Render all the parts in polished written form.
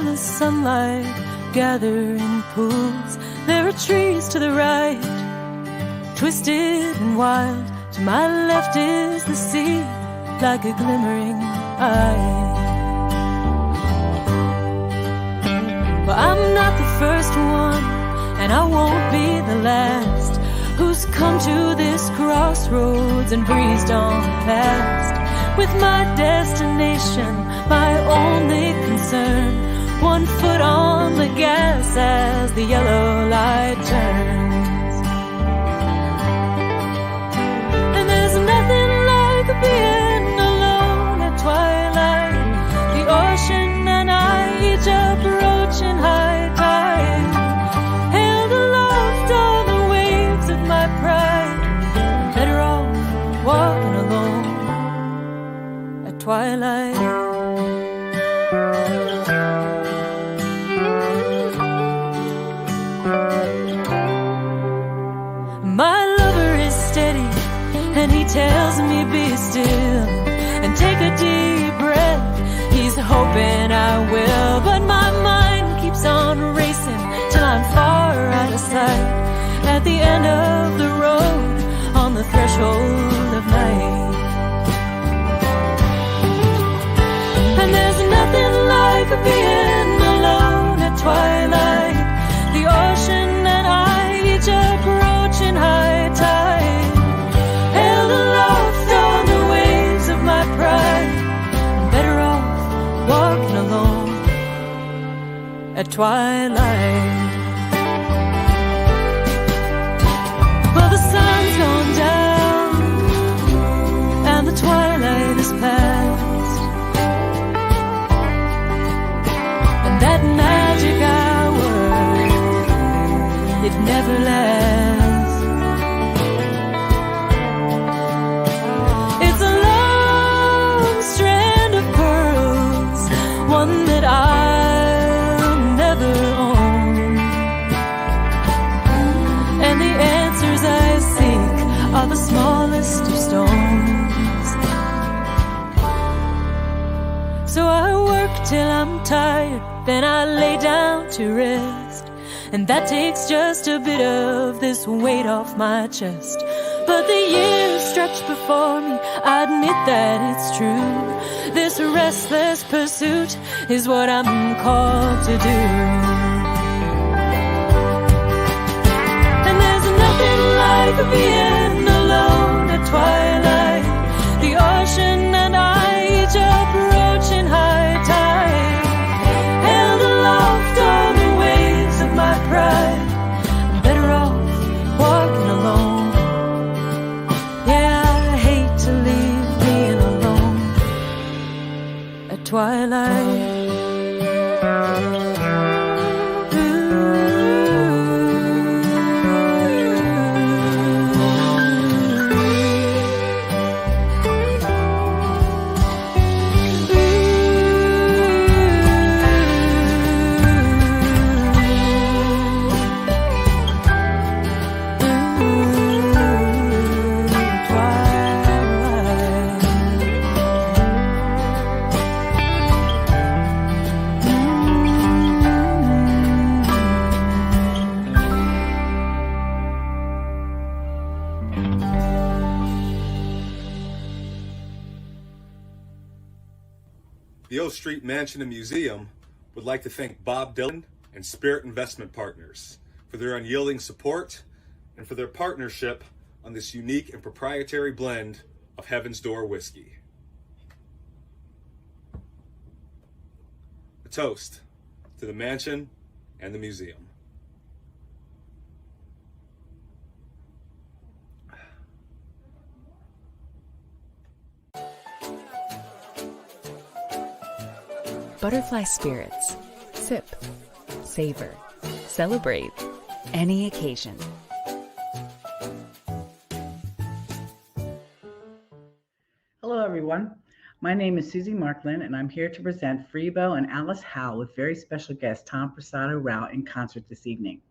the sunlight gather in pools. There are trees to the right, twisted and wild. To my left is the sea, like a glimmering eye. Well, I'm not the first one, and I won't be the last, who's come to this crossroads and breezed on past. With my destination, my only concern, one foot on the gas as the yellow light turns. And there's nothing like being alone at twilight. The ocean and I each approaching high tide, held aloft on the waves of my pride. Better off walking alone at twilight. My lover is steady, and he tells me be still and take a deep breath. He's hoping I will, but my mind keeps on racing till I'm far out of sight, at the end of the road, on the threshold of night. And there's nothing like being alone at twilight. The ocean and I each approaching high tide, held aloft on the waves of my pride. Better off walking alone at twilight. Well, the sun's gone down and the twilight is past, and that magic hour, it never lasts. It's a long strand of pearls, one that I'll never own, and the answers I seek are the smallest of stones. So I work till I'm tired, then I lay down to rest, and that takes just a bit of this weight off my chest. But the years stretch before me, I admit that it's true. This restless pursuit is what I'm called to do. And there's nothing like being alone at twilight. The ocean and I each approaching high tide, held aloft on the waves of my pride. I'm better off walking alone. Yeah, I hate to leave being alone at twilight. The O Street Mansion and Museum would like to thank Bob Dylan and Spirit Investment Partners for their unyielding support and for their partnership on this unique and proprietary blend of Heaven's Door whiskey. A toast to the mansion and the museum. Butterfly Spirits. Sip, savor, celebrate any occasion. Hello, everyone. My name is Susie Markland, and I'm here to present Freebo and Alice Howe with very special guest Tom Prasada-Rao in concert this evening.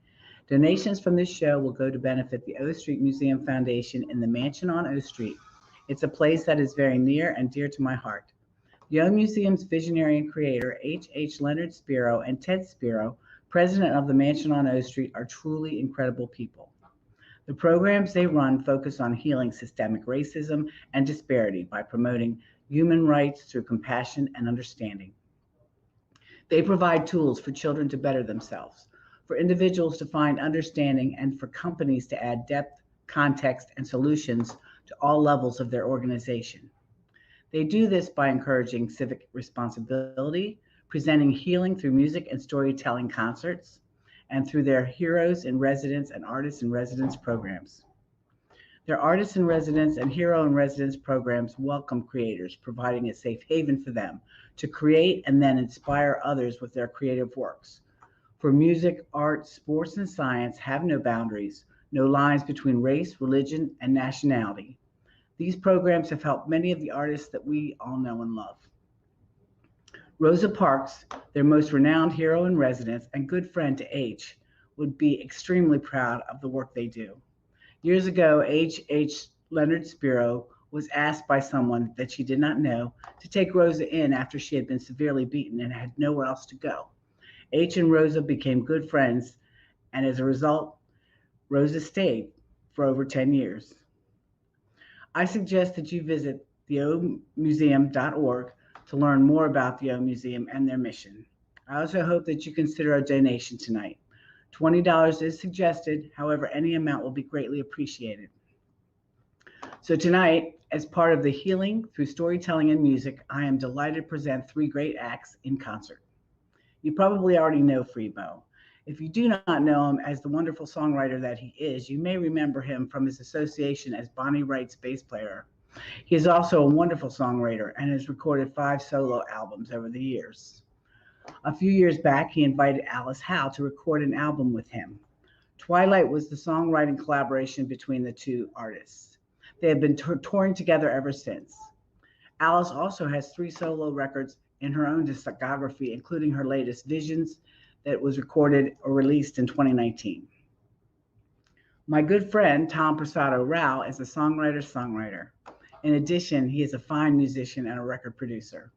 Donations from this show will go to benefit the O Street Museum Foundation in the Mansion on O Street. It's a place that is very near and dear to my heart. Yo Museum's visionary and creator, H. Leonard Spiro, and Ted Spiro, president of the Mansion on O Street, are truly incredible people. The programs they run focus on healing systemic racism and disparity by promoting human rights through compassion and understanding. They provide tools for children to better themselves, for individuals to find understanding, and for companies to add depth, context, and solutions to all levels of their organization. They do this by encouraging civic responsibility, presenting healing through music and storytelling concerts, and through their Heroes in Residence and Artists in Residence programs. Their Artists in Residence and Hero in Residence programs welcome creators, providing a safe haven for them to create and then inspire others with their creative works. For music, art, sports, and science have no boundaries, no lines between race, religion, and nationality. These programs have helped many of the artists that we all know and love. Rosa Parks, their most renowned hero in residence and good friend to H, would be extremely proud of the work they do. Years ago, H. Leonard Spiro was asked by someone that she did not know to take Rosa in after she had been severely beaten and had nowhere else to go. H and Rosa became good friends, and as a result, Rosa stayed for over 10 years. I suggest that you visit theomuseum.org to learn more about the O Museum and their mission. I also hope that you consider a donation tonight. $20 is suggested, however, any amount will be greatly appreciated. So tonight, as part of the Healing Through Storytelling and Music, I am delighted to present three great acts in concert. You probably already know Freebo. If you do not know him as the wonderful songwriter that he is, you may remember him from his association as Bonnie Raitt's bass player. He is also a wonderful songwriter and has recorded 5 solo albums over the years. A few years back, he invited Alice Howe to record an album with him. Twilight was the songwriting collaboration between the two artists. They have been touring together ever since. Alice also has 3 solo records in her own discography, including her latest, Visions, that was recorded or released in 2019. My good friend, Tom Prasada-Rao, is a songwriter. In addition, he is a fine musician and a record producer.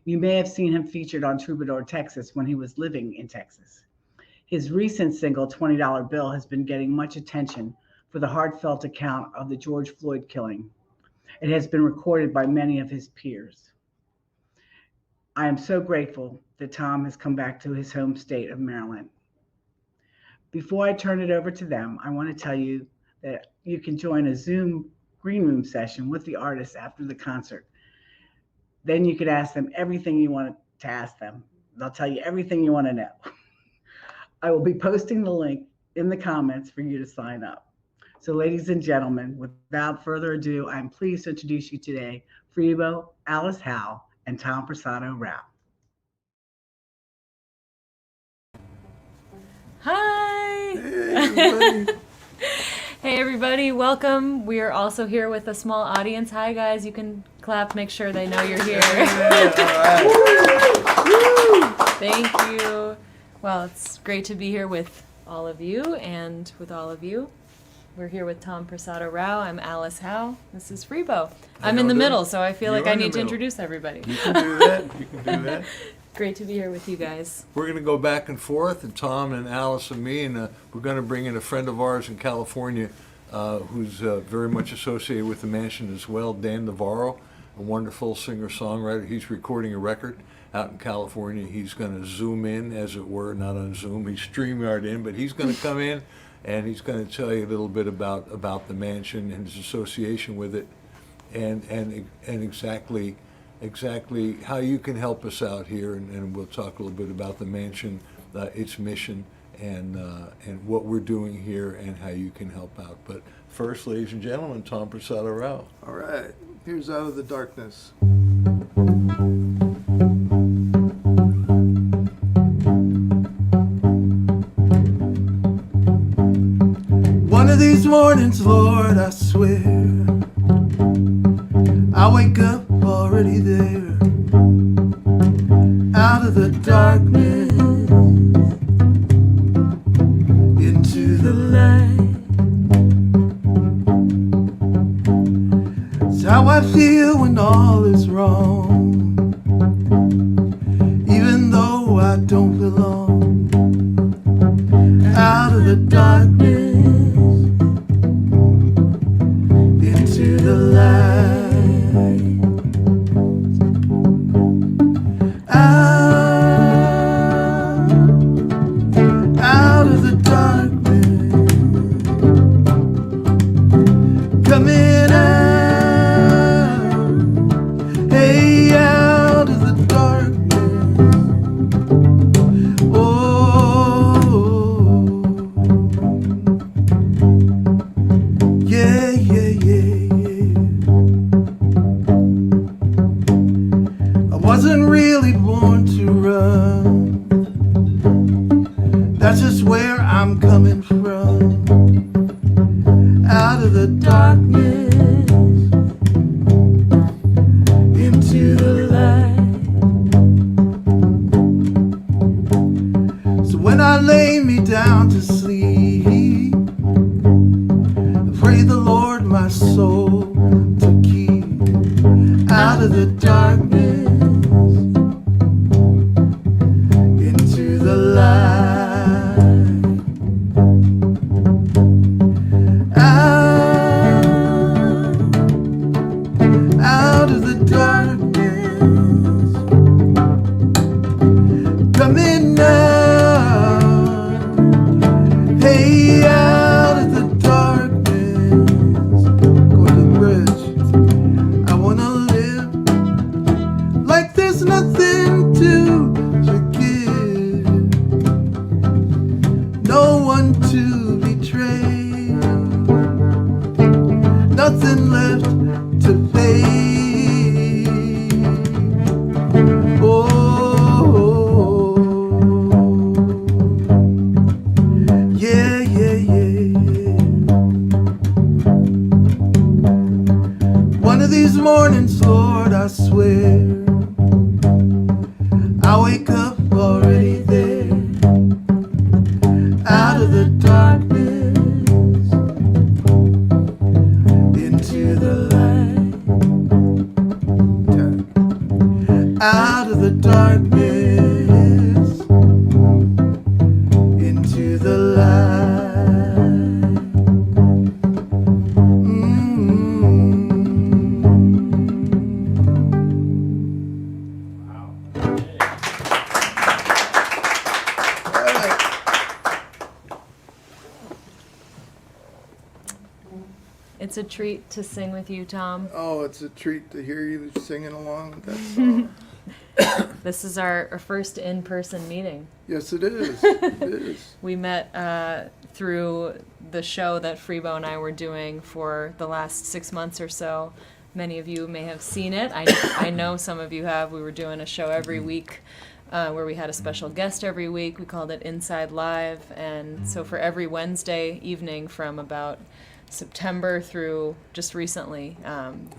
You may have seen him featured on Troubadour, Texas, when he was living in Texas. His recent single, $20 Bill, has been getting much attention for the heartfelt account of the George Floyd killing. It has been recorded by many of his peers. I am so grateful that Tom has come back to his home state of Maryland. Before I turn it over to them, I want to tell you that you can join a Zoom green room session with the artists after the concert. Then you could ask them everything you want to ask them. They'll tell you everything you want to know. I will be posting the link in the comments for you to sign up. So ladies and gentlemen, without further ado, I'm pleased to introduce you today, Freebo, Alice Howe, and Tom Prasada-Rao. Hi! Hey, everybody. Hey everybody, welcome. We are also here with a small audience. Hi guys, you can clap, make sure they know you're here. Thank you. Well, it's great to be here with all of you and with all of you. We're here with Tom Prasada-Rao. I'm Alice Howe. This is Freebo. I'm in the middle, so I feel like I need to introduce everybody. You can do that. You can do that. Great to be here with you guys. We're going to go back and forth, and Tom and Alice and me, and we're going to bring in a friend of ours in California who's very much associated with the mansion as well, Dan Navarro, a wonderful singer-songwriter. He's recording a record out in California. He's going to Zoom in, as it were, not on Zoom. He's StreamYard in, but he's going to come in, and he's going to tell you a little bit about the mansion and his association with it, and exactly how you can help us out here, and we'll talk a little bit about the mansion, its mission, and what we're doing here, and how you can help out. But first, ladies and gentlemen, Tom Prasada-Rao. All right, here's Out of the Darkness. One of these mornings, Lord, I swear, I wake up already there, out of the darkness, into the light. It's how I feel when all is wrong. belong. Out of the darkness into the light. Out of the darkness, coming out, hey, out of the darkness, oh, yeah, yeah, yeah, yeah. I wasn't really born to run. That's just where I'm coming from. Out of the darkness into the light. So when I lay me down to sleep, I pray the Lord my soul to keep. Out of the darkness into the light. Out of the darkness, coming out, hey, out of the darkness, go to the bridge. I wanna live like there's nothing to forgive, no one to betray, nothing left to pay. Oh, yeah, yeah, yeah, yeah. One of these mornings, Lord, I swear, I wake up already there. Out of the darkness into the light. Out of the darkness into the light. It's a treat to sing with you, Tom. Oh, it's a treat to hear you singing along with that song. This is our first in-person meeting. Yes, it is. It is. We met through the show that Freebo and I were doing for the last 6 months or so. Many of you may have seen it. I know some of you have. We were doing a show every week where we had a special guest every week. We called it Inside Live. And so for every Wednesday evening from about September through just recently.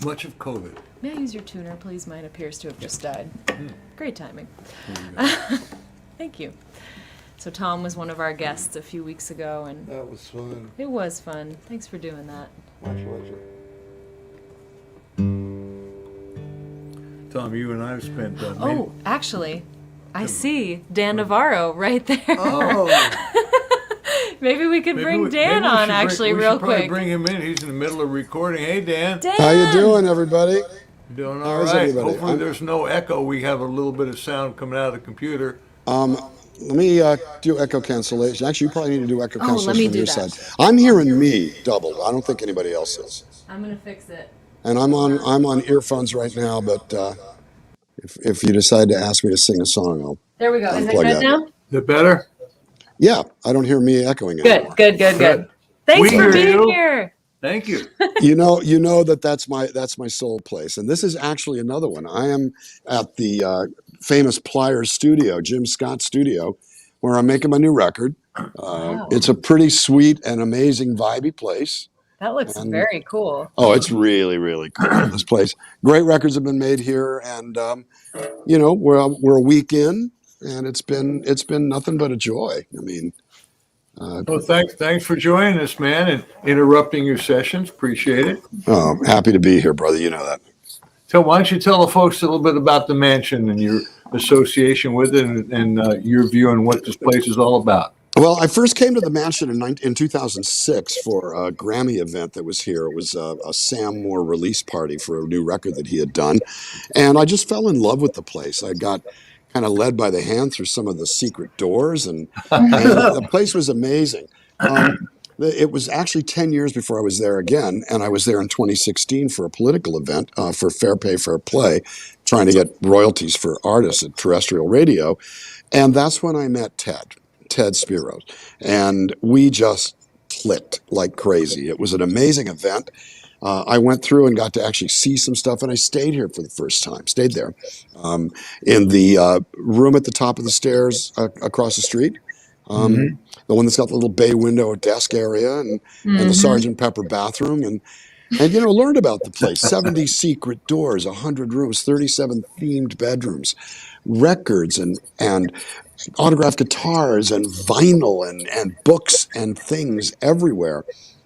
Much of COVID. May I use your tuner, please? Mine appears to have just died. Great timing. Thank you. So Tom was one of our guests a few weeks ago, and That was fun. it was fun. Thanks for doing that. My pleasure. Tom, you and I have spent. Oh, actually, I see Dan Navarro right there. Oh, Maybe we could bring Dan on actually real quick. Bring him in. He's in the middle of recording. Hey, Dan. Dan! How you doing, everybody? Doing How all is right. everybody? Hopefully there's no echo. We have a little bit of sound coming out of the computer. Let me do echo cancellation. Actually, you probably need to do echo Oh, let cancellation me on do your that. side. I'm hearing me doubled. I don't think anybody else is. I'm gonna fix it. And I'm on earphones right now. But if you decide to ask me to sing a song, I'll. There we go. Is it Unplug good that. now? Is it better? Yeah, I don't hear me echoing anymore. Good. Thanks We for hear being you. here. Thank you. You know that's my soul place, and this is actually another one. I am at the famous Pliers studio, Jim Scott studio, where I'm making my new record. Wow. It's a pretty sweet and amazing, vibey place. That looks And- very cool. Oh, it's really, really cool. This place. Great records have been made here, and we're a week in, and it's been nothing but a joy. I mean, Well, thanks for joining us, man, and interrupting your sessions. Appreciate it. happy to be here, brother. You know that. So why don't you tell the folks a little bit about the mansion and your association with it, and your view on what this place is all about? Well, I first came to the mansion in 2006 for a Grammy event that was here. It was a Sam Moore release party for a new record that he had done. And I just fell in love with the place. I got kind of led by the hand through some of the secret doors, and the place was amazing. It was actually 10 years before I was there again, and I was there in 2016 for a political event for Fair Pay, Fair Play, trying to get royalties for artists at terrestrial radio. And that's when I met Ted Spiros, and we just clicked like crazy. It was an amazing event. I went through and got to actually see some stuff, and I stayed here for the first time. Stayed there in the room at the top of the stairs across the street. The one that's got the little bay window desk area, and the Sergeant Pepper bathroom, and learned about the place. 70 secret doors, 100 rooms, 37 themed bedrooms, records and autographed guitars and vinyl and books and things everywhere.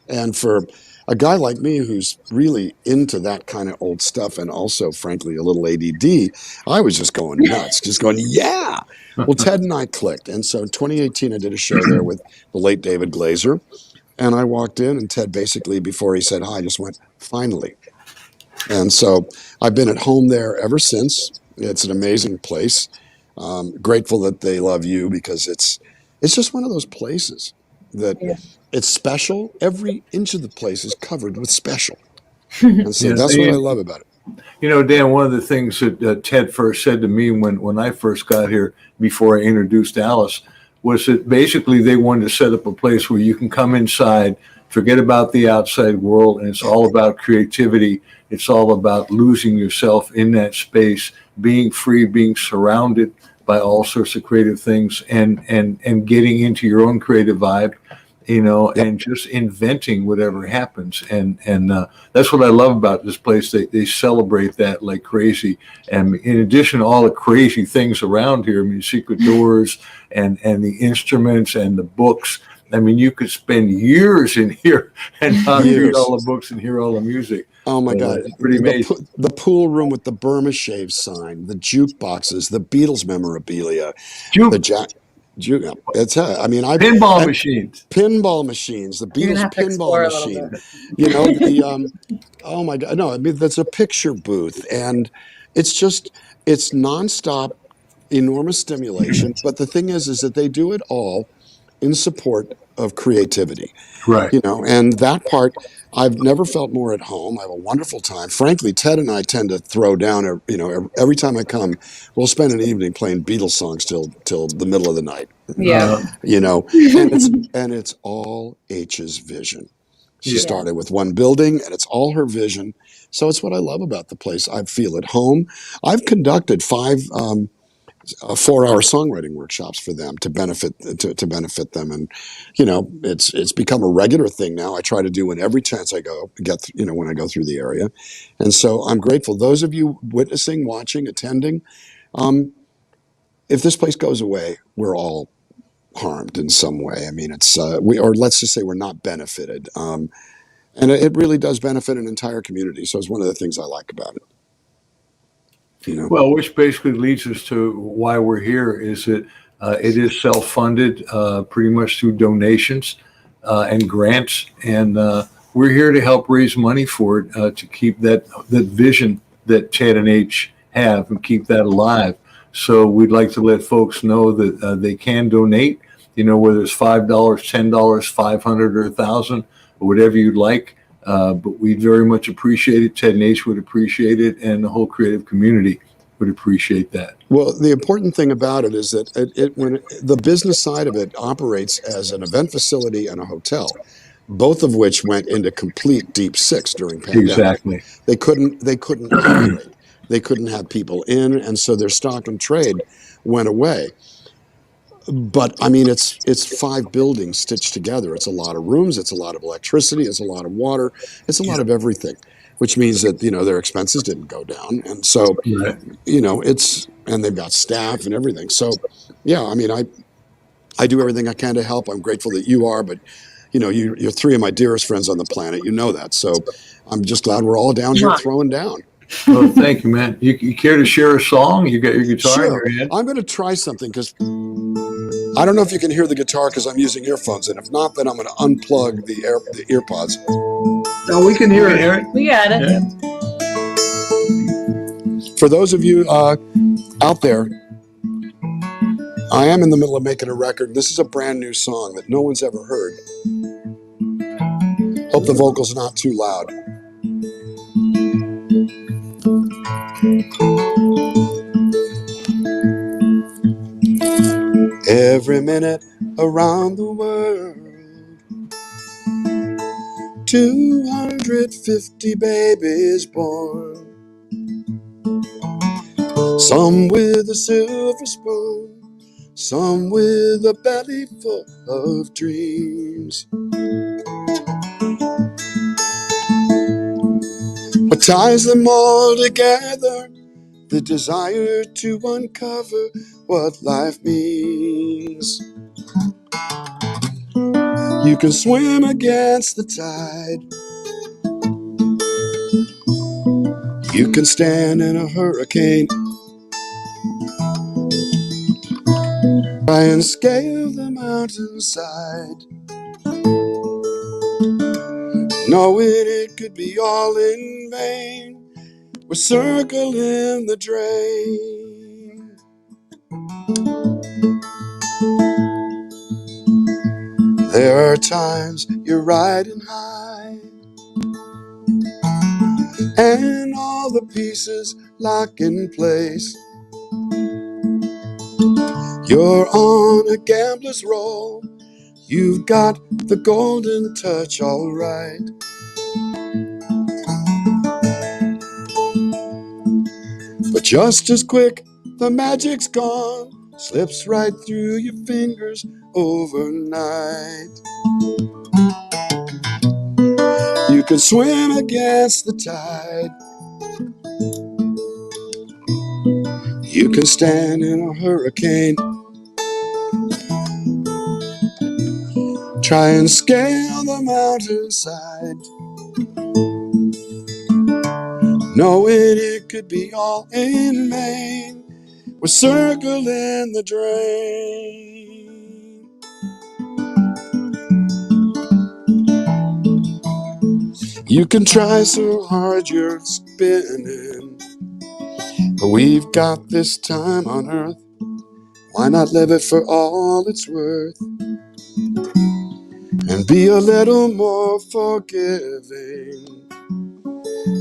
And for a guy like me who's really into that kind of old stuff, and also, frankly, a little ADD, I was just going nuts, just going, yeah. Well, Ted and I clicked. And so in 2018, I did a show there with the late David Glazer. And I walked in, and Ted basically, before he said hi, just went, finally. And so I've been at home there ever since. It's an amazing place. Grateful that they love you, because it's just one of those places that it's special. Every inch of the place is covered with special. And so that's what I love about it. Dan, one of the things that Ted first said to me when I first got here, before I introduced Alice, was that basically they wanted to set up a place where you can come inside, forget about the outside world, and it's all about creativity. It's all about losing yourself in that space, being free, being surrounded by all sorts of creative things, and getting into your own creative vibe, and just inventing whatever happens. And that's what I love about this place. They celebrate that like crazy. And in addition to all the crazy things around here, I mean, secret doors and the instruments and the books. I mean, you could spend years in here and not read all the books and hear all the music. Oh my God! It's pretty amazing. The pool room with the Burma Shave sign, the jukeboxes, the Beatles memorabilia, It's pinball machines. Pinball machines, the Beatles pinball machine. Oh my God! No, I mean, that's a picture booth, and it's nonstop, enormous stimulation. But the thing is that they do it all in support of creativity. Right. And that part, I've never felt more at home. I have a wonderful time. Frankly, Ted and I tend to throw down, every time I come, we'll spend an evening playing Beatles songs till the middle of the night. Yeah. And it's all H's vision. She started with one building, and it's all her vision. So it's what I love about the place. I feel at home. I've conducted 5 4-hour songwriting workshops for them to benefit them, and it's become a regular thing now. I try to do it every chance I when I go through the area, and so I'm grateful. Those of you witnessing, watching, attending, if this place goes away, we're all harmed in some way. I mean, or let's just say we're not benefited, and it really does benefit an entire community. So it's one of the things I like about it. Well, which basically leads us to why we're here, is that it is self-funded pretty much through donations and grants. And we're here to help raise money for it, to keep that vision that Ted and H have, and keep that alive. So we'd like to let folks know that they can donate, whether it's $5, $10, $500, or $1,000, or whatever you'd like. But we'd very much appreciate it. Ted and H would appreciate it, and the whole creative community would appreciate that. Well, the important thing about it is that when the business side of it operates as an event facility and a hotel, both of which went into complete deep six during pandemic. Exactly. They couldn't operate. They couldn't have people in, and so their stock and trade went away. But I mean, it's 5 buildings stitched together. It's a lot of rooms. It's a lot of electricity. It's a lot of water. It's a lot of everything, which means that their expenses didn't go down, and so and they've got staff and everything. So yeah, I mean, I do everything I can to help. I'm grateful that you are, but you're 3 of my dearest friends on the planet. You know that. So I'm just glad we're all down here throwing down. Well, thank you, man. You care to share a song? You got your guitar in Sure. your hand? I'm going to try something because I don't know if you can hear the guitar because I'm using earphones, and if not, then I'm going to unplug the ear pods. No, we can hear it. We got it. Yeah. For those of you out there, I am in the middle of making a record. This is a brand new song that no one's ever heard. Hope the vocal's not too loud. Every minute around the world, 250 babies born. Some with a silver spoon, some with a belly full of dreams. What ties them all together? The desire to uncover what life means. You can swim against the tide. You can stand in a hurricane. Try and scale the mountainside, knowing it could be all in vain. We're circling the drain. There are times you're riding high, and all the pieces lock in place. You're on a gambler's roll. You've got the golden touch, all right. But just as quick, the magic's gone, slips right through your fingers overnight. You can swim against the tide. You can stand in a hurricane. Try and scale the mountainside, knowing it could be all in vain. We're circling the drain. You can try so hard you're spinning, but we've got this time on earth. Why not live it for all it's worth and be a little more forgiving?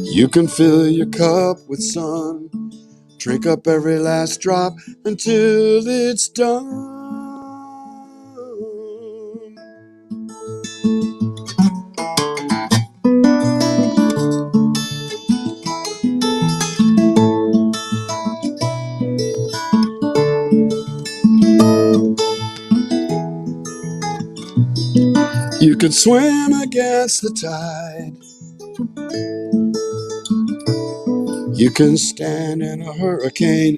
You can fill your cup with sun, drink up every last drop until it's done. You can swim against the tide. You can stand in a hurricane.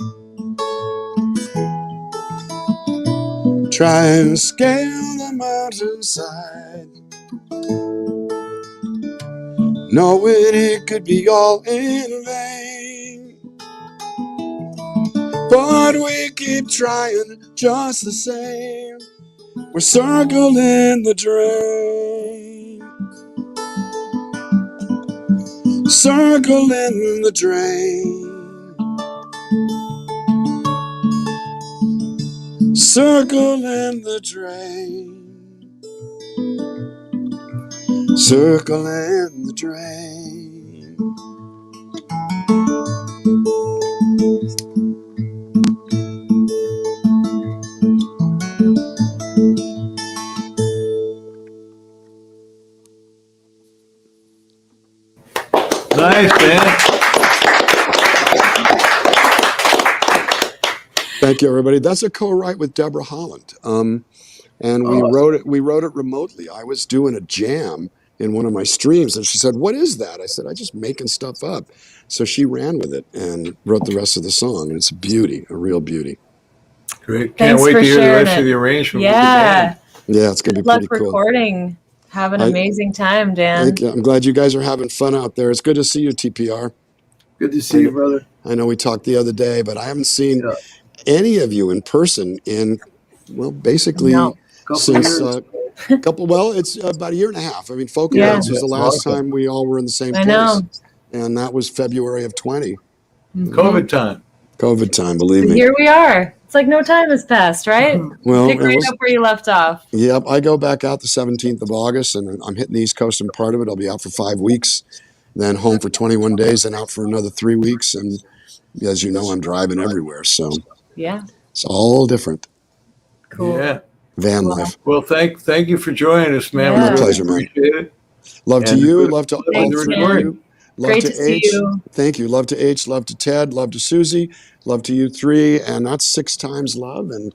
Try and scale the mountainside, knowing it could be all in vain. But we keep trying just the same. We're circling the drain, circling the drain, circling the drain, circling the drain. Nice, man. Thank you, everybody. That's a co-write with Deborah Holland, and we wrote it. We wrote it remotely. I was doing a jam in one of my streams, and she said, "What is that?" I said, "I just making stuff up." So she ran with it and wrote the rest of the song, and it's a beauty, a real beauty. Great. Can't Thanks wait for to hear the sharing rest it. of the arrangement with the Yeah. band. Yeah, it's gonna Good be luck pretty cool. recording. Have an amazing time, Dan. Thank you. I'm glad you guys are having fun out there. It's good to see you, TPR. Good to see you, brother. I know we talked the other day, but I haven't seen Yeah. any of you in person in, well, basically No. Couple since years. it's about a year and a half. I mean, Folk Yeah. Events was the last time we all were in the same I place. know. And that was February of 20. COVID time. COVID time, believe But me. here we are. It's like no time has passed, right? Well, Pick it right was, up where you left off. yep, I go back out the 17th of August, and I'm hitting the East Coast and part of it. I'll be out for 5 weeks, then home for 21 days, then out for another 3 weeks. And as you know, I'm driving everywhere, so Yeah. it's all different. Cool. Yeah. Van Well, life. Well, thank you for joining us, man. Yeah. We really Pleasure, man. appreciate it. Love to And you. good Love to luck all with the three of recording. you. Love Great to to see H. you. Thank you. Love to H. Love to Ted. Love to Susie. Love to you three. And that's 6 times love. And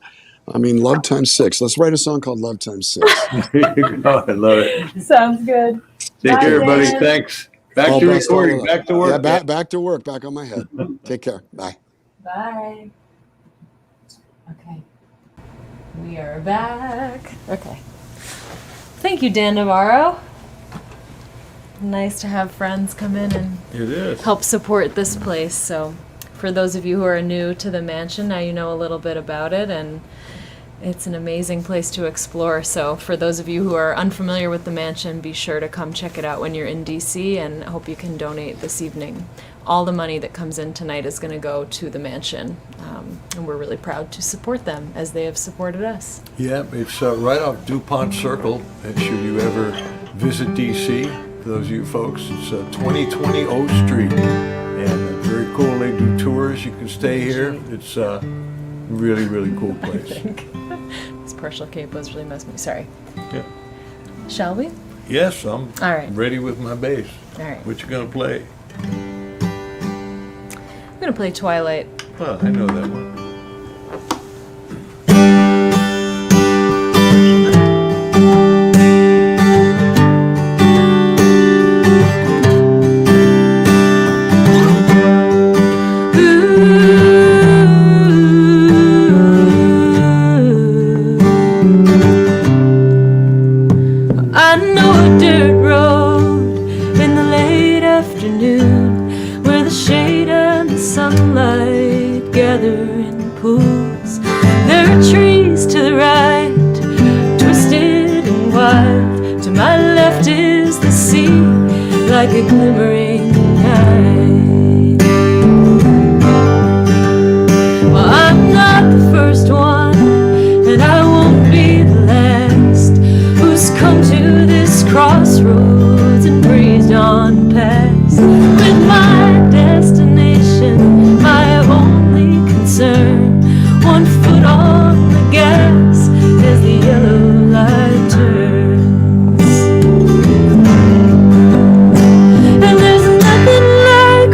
I mean, love times 6. Let's write a song called Love Times 6. There you go. I love it. Sounds good. Take Bye, care, everybody. Dan. Thanks. Back All to best, all recording. love. Back to Yeah, work. back to work. Back on my head. Take care. Bye. Bye. Okay. We are back. Okay. Thank you, Dan Navarro. Nice to have friends come in and It is. help support this place. So, for those of you who are new to the mansion, now you know a little bit about it, and it's an amazing place to explore. So, for those of you who are unfamiliar with the mansion, be sure to come check it out when you're in DC, and I hope you can donate this evening. All the money that comes in tonight is going to go to the mansion, and we're really proud to support them as they have supported us. Yeah, it's right off DuPont Circle. And should you ever visit DC, for those of you folks, it's 2020 O Street. And very cool. They do tours. You can stay here. It's a really, really cool I place. think this partial cape was really messing me. Sorry. Yeah. Shall we? Yes, I'm All right. ready with my bass. All right. What you gonna play? I'm going to play Twilight. Oh, I know that one. I know a dirt road in the late afternoon where the shade and the sunlight gather in pools. There are trees to the right, twisted and wild. To my left is the sea, like a glimmering eye. Well, I'm not the first one, and I won't be the last who's come to this crossroads and breezed on past. With my destination, my only concern, 1 foot on the gas as the yellow light turns. And there's nothing like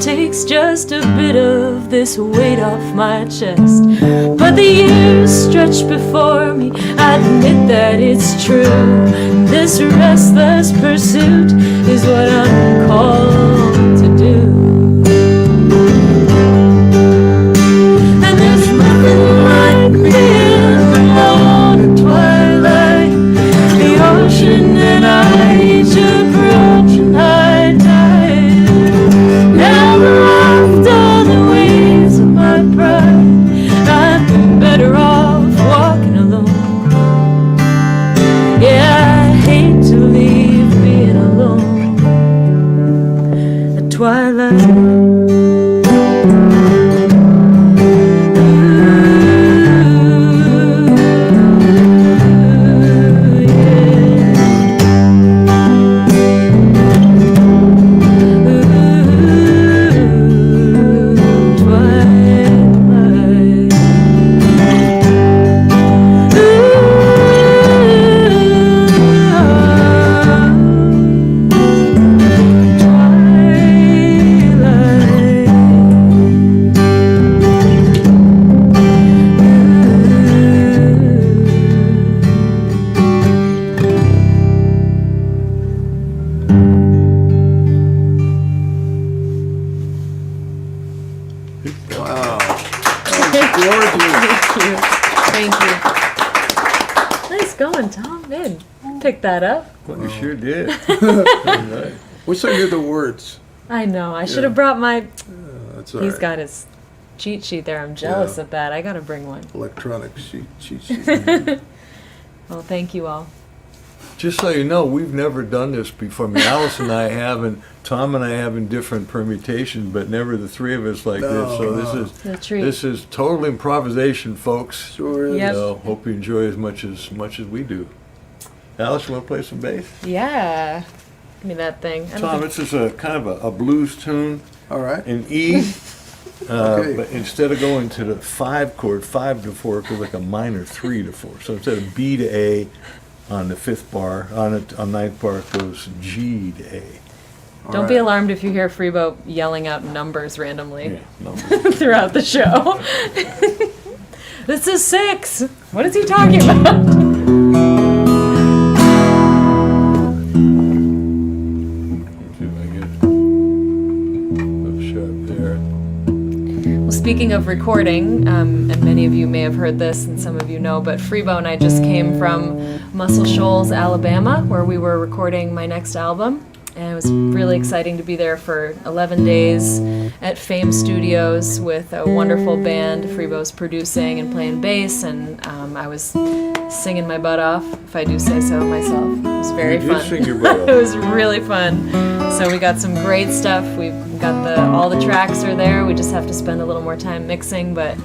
takes just a bit of this weight off my chest. But the years stretch before me, I admit that it's true. This restless pursuit is what I'm called to do. And there's nothing like being alone at twilight. The ocean and I each approaching high tide. Never loved all the ways of my pride. I've been better off walking alone. Yeah, I hate to leave being alone at twilight. Wow. Thank you. Nice going, Tom. Man, pick that up. Well, you sure did. Wish I knew the words. I know. I should have brought my. That's all He's right. got his cheat sheet there. I'm jealous Yeah. of that. I gotta bring one. Electronic cheat sheet. Well, thank you all. Just so you know, we've never done this before. I mean, Alice and I have, and Tom and I have in different permutations, but never the three of us like this. So The treat. this is total improvisation, folks. Sure is. Yep. So hope you enjoy as much as we do. Alice, you want to play some bass? Yeah. Give me that thing. I don't Tom, think- this is a kind of a blues tune All right. in E. Okay. But instead of going to the 5 chord, 5 to 4, it goes like a minor 3 to 4. So instead of B to A on the 5th bar, on ninth bar it goes G to A. Don't be alarmed if you hear Freebo yelling out numbers randomly Yeah, no. throughout the show. This is 6. What is he talking about? See if I get up sharp there. Well, speaking of recording, and many of you may have heard this and some of you know, but Freebo and I just came from Muscle Shoals, Alabama, where we were recording my next album. And it was really exciting to be there for 11 days at Fame Studios with a wonderful band. Freebo's producing and playing bass, and I was singing my butt off, if I do say so myself. It was very You did fun. sing your butt off. It was really fun. So we got some great stuff. We've got all the tracks are there. We just have to spend a little more time mixing, but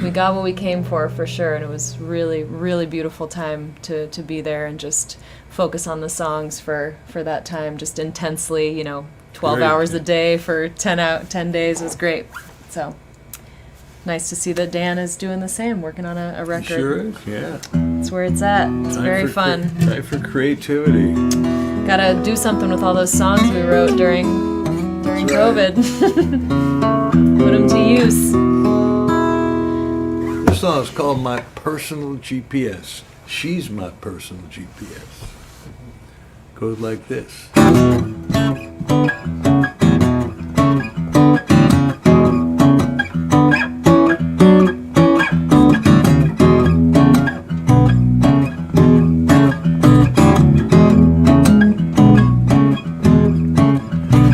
we got what we came for sure. And it was really, really beautiful time to be there and just focus on the songs for that time, just intensely, 12 Great. hours a day for 10 days was great. So nice to see that Dan is doing the same, working on a record. Sure is, yeah. That's where it's at. It's very fun. Time for creativity. Gotta do something with all those songs we wrote during COVID. Put them to use. This song is called My Personal GPS. She's my personal GPS. Goes like this.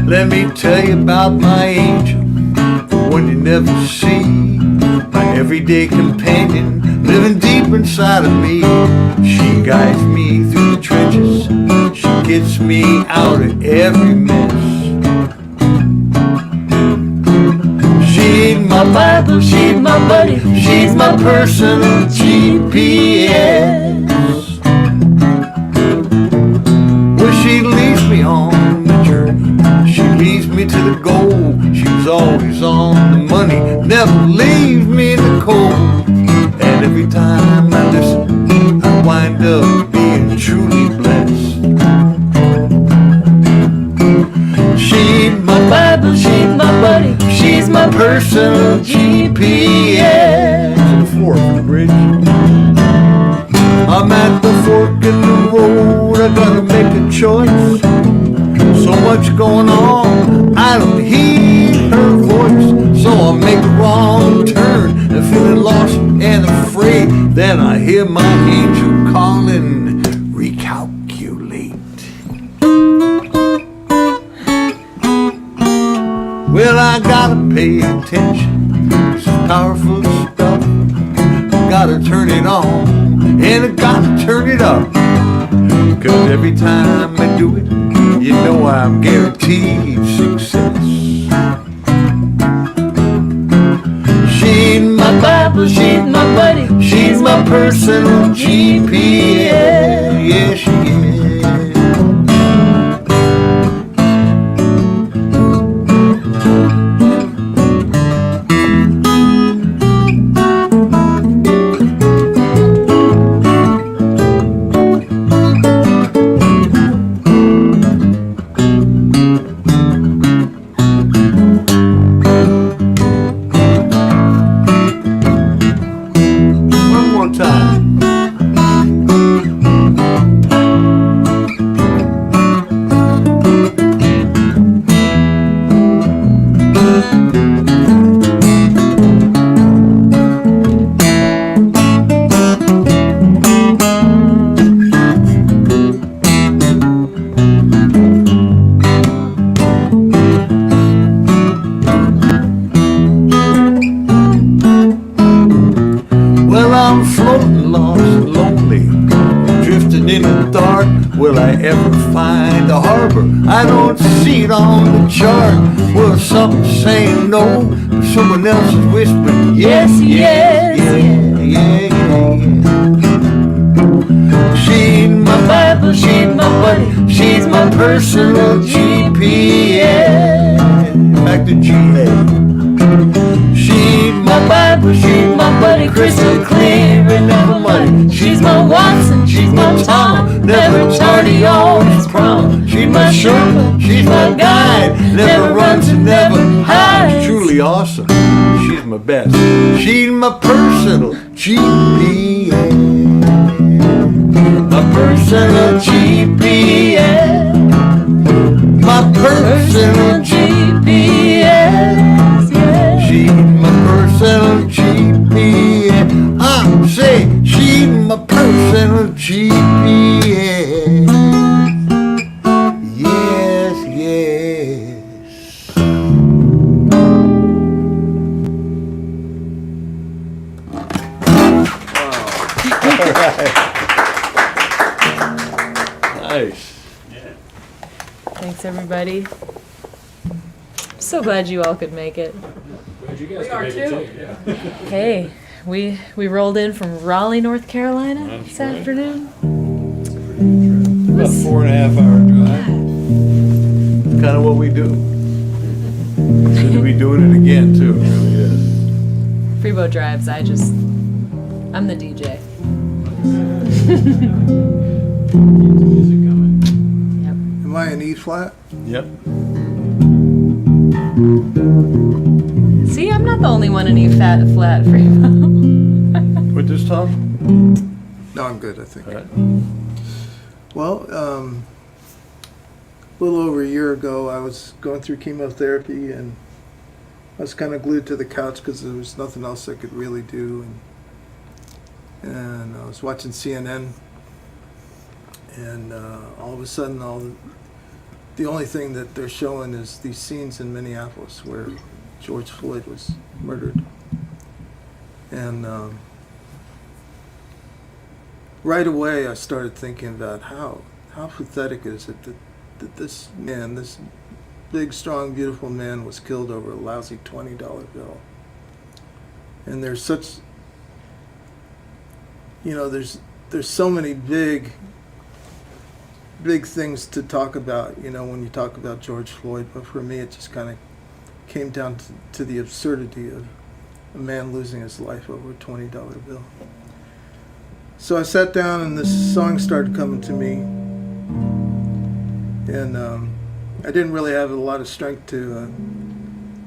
Let me tell you about my angel, the one you never see, my everyday companion, living deep inside of me. She guides me through the trenches, she gets me out of every mess. She's my Bible, she's my buddy, she's my personal GPS. Well, she leads me on the journey, she leads me to the goal. She's always on the money, never leaves me in the cold. And every time I listen, I wind up being truly blessed. She's my Bible, she's my buddy, my personal GPS. To the floor for the bridge. I'm at the fork in the road, I gotta make a choice. So much going on, I don't hear her voice. So I make a wrong turn, and feeling lost and afraid. Then I hear my angel calling, recalculate. Well, I gotta pay attention, this is powerful stuff. Gotta turn it on, and I gotta turn it up. 'Cause every time I do it, you know I'm guaranteed success. She's my Bible, she's my buddy, she's my personal GPS. Yeah, she is. I'm floating lost and lonely, drifting in the dark. Will I ever find a harbor? I don't see it on the chart. Well, something's saying no, but someone else is whispering yes, yes, yeah, yeah, yeah. She's my Bible, she's my buddy, she's my personal GPS. Back to GA. She's my Bible, she's my buddy, crystal clear and never muddy. She's my Watson, she's my Tom, never tardy, always prompt. She's my Sherpa, she's my guide, never runs and never hides. Truly awesome, she's my best. She's my personal GPS. My personal GPS. My personal GPS. She's my personal GPS. I say she's my personal GPS. Yes, yes. Nice. Thanks, everybody. So glad you all could make it. You guys can make it too. Yeah. Hey, we rolled in from Raleigh, North Carolina That's this right. afternoon. About 4.5 hour drive. Kind of what we do. Good to be doing it again too. It really is. Freebo drives. I'm the DJ. Music coming. Am I in E flat? Yep. See, I'm not the only one in E flat, Freebo. With this, Tom? No, I'm good, I think. All right. Well, a little over a year ago, I was going through chemotherapy, and I was kind of glued to the couch because there was nothing else I could really do. And I was watching CNN, and all of a sudden, the only thing that they're showing is these scenes in Minneapolis where George Floyd was murdered. And right away, I started thinking about how pathetic is it that this man, this big, strong, beautiful man, was killed over a lousy $20 bill. And there's such, there's so many big things to talk about, when you talk about George Floyd. But for me, it just kind of came down to the absurdity of a man losing his life over a $20 bill. So I sat down, and this song started coming to me, and I didn't really have a lot of strength to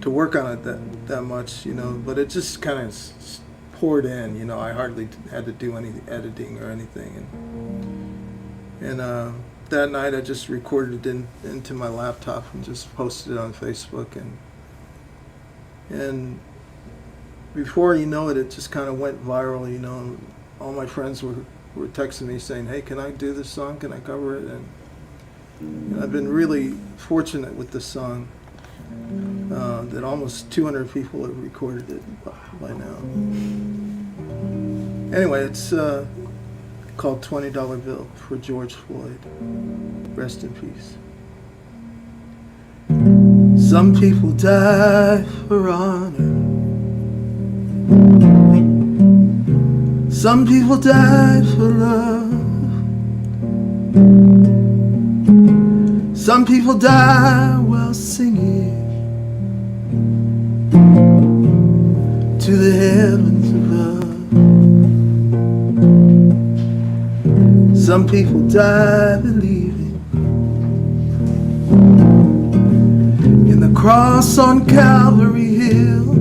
work on it that much, you know. But it just kind of poured in, you know. I hardly had to do any editing or anything, and that night I just recorded it into my laptop and just posted it on Facebook, and before you know it, it just kind of went viral, you know. All my friends were texting me saying, "Hey, can I do this song? Can I cover it?" And I've been really fortunate with this song, that almost 200 people have recorded it by now. Anyway, it's called $20 Bill for George Floyd. Rest in peace. Some people die for honor. Some people die for love. Some people die while singing to the heavens above. Some people die believing in the cross on Calvary Hill.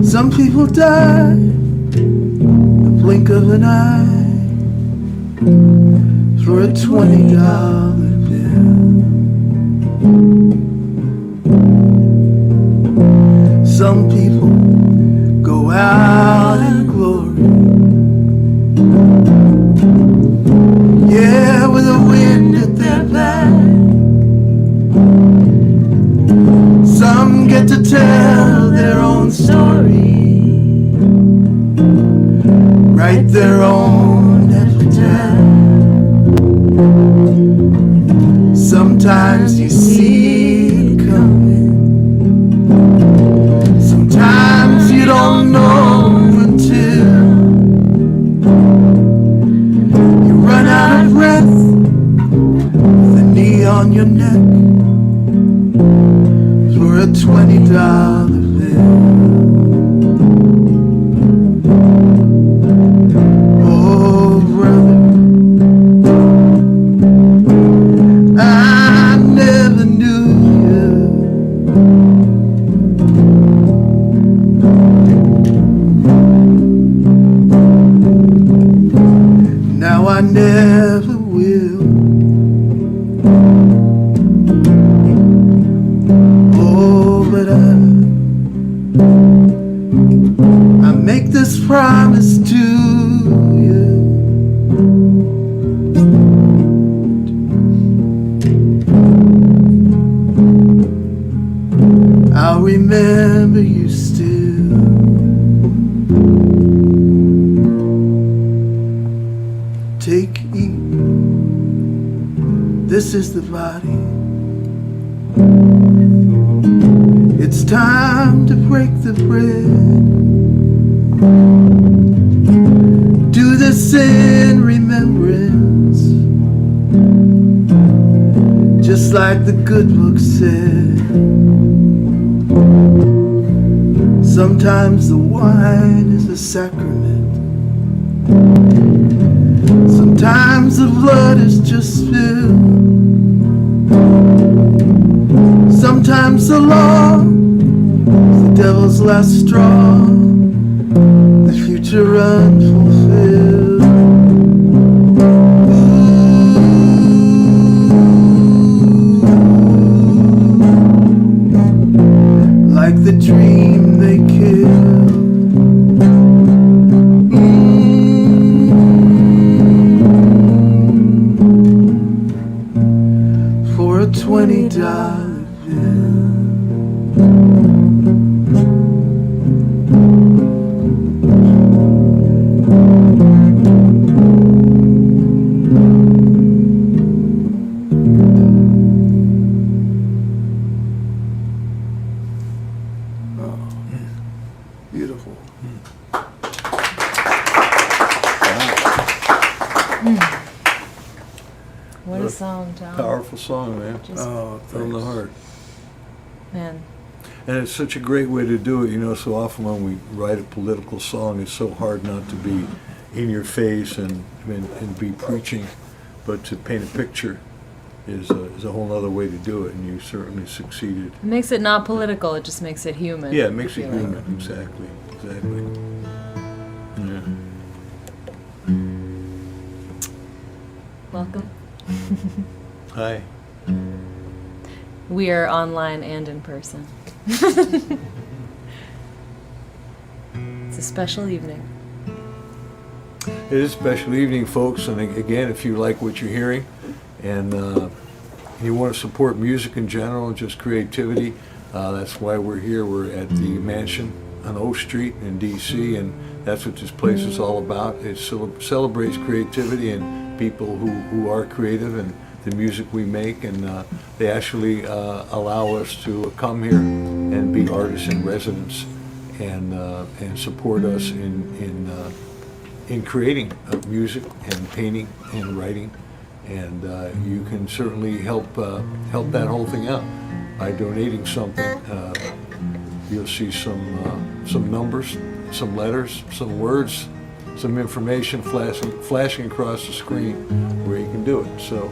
Some people die the blink of an eye for a $20 bill. Some people go out in glory, yeah, with the wind at their back. Some get to tell their own story, write their own epitaph. Sometimes you see it coming, sometimes you don't know until you run out of breath with a knee on your neck for a $20 bill. Oh, brother, I never knew you. Now I never will. Oh, but I make this promise to you. I'll remember you still. Take, eat. This is the body. It's time to break the bread. Do this in remembrance, just like the good book said. Sometimes the wine is a sacrament. Sometimes the blood is just spilled. Sometimes the law is the devil's last straw, the future unfulfilled. Ooh, like the dream they killed. For a $20 bill. Beautiful. What a song, Tom. Powerful song, man. Oh, From the heart. Man. And it's such a great way to do it. You know, so often when we write a political song, it's so hard not to be in your face and be preaching, but to paint a picture is a whole other way to do it, and you certainly succeeded. It makes it not political, it just makes it human. Yeah, it makes I it feel like. human, exactly. Yeah. Welcome. Hi. We are online and in person. It's a special evening. It is a special evening, folks, and again, if you like what you're hearing and you want to support music in general, just creativity, that's why we're here. We're at the mansion on O Street in D.C., and that's what this place is all about. It celebrates creativity and people who are creative and the music we make, and they actually allow us to come here and be artists in residence and support us in creating music and painting and writing, and you can certainly help that whole thing out by donating something. You'll see some numbers, some letters, some words, some information flashing across the screen where you can do it. So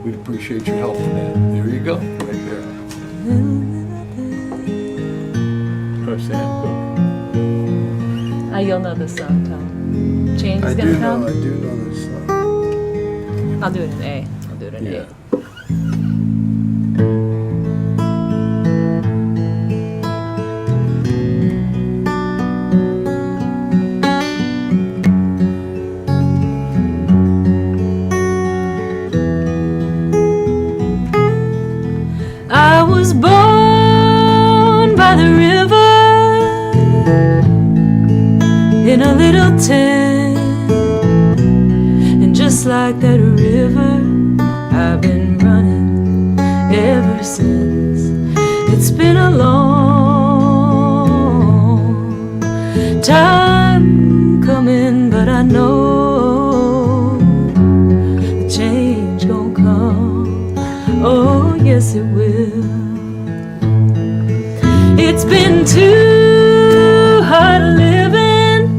we'd appreciate your help in that. There you go, right there. Oh, Sam, go. You'll know this song, Tom. Change is I gonna come. do know this song. I'll do it in A. I'll do it in Yeah. A. I was born by the river in a little tent, and just like that river, I've been running ever since. It's been a long time coming, but I know the change gon' come. Oh, yes it will. It's been too hard living,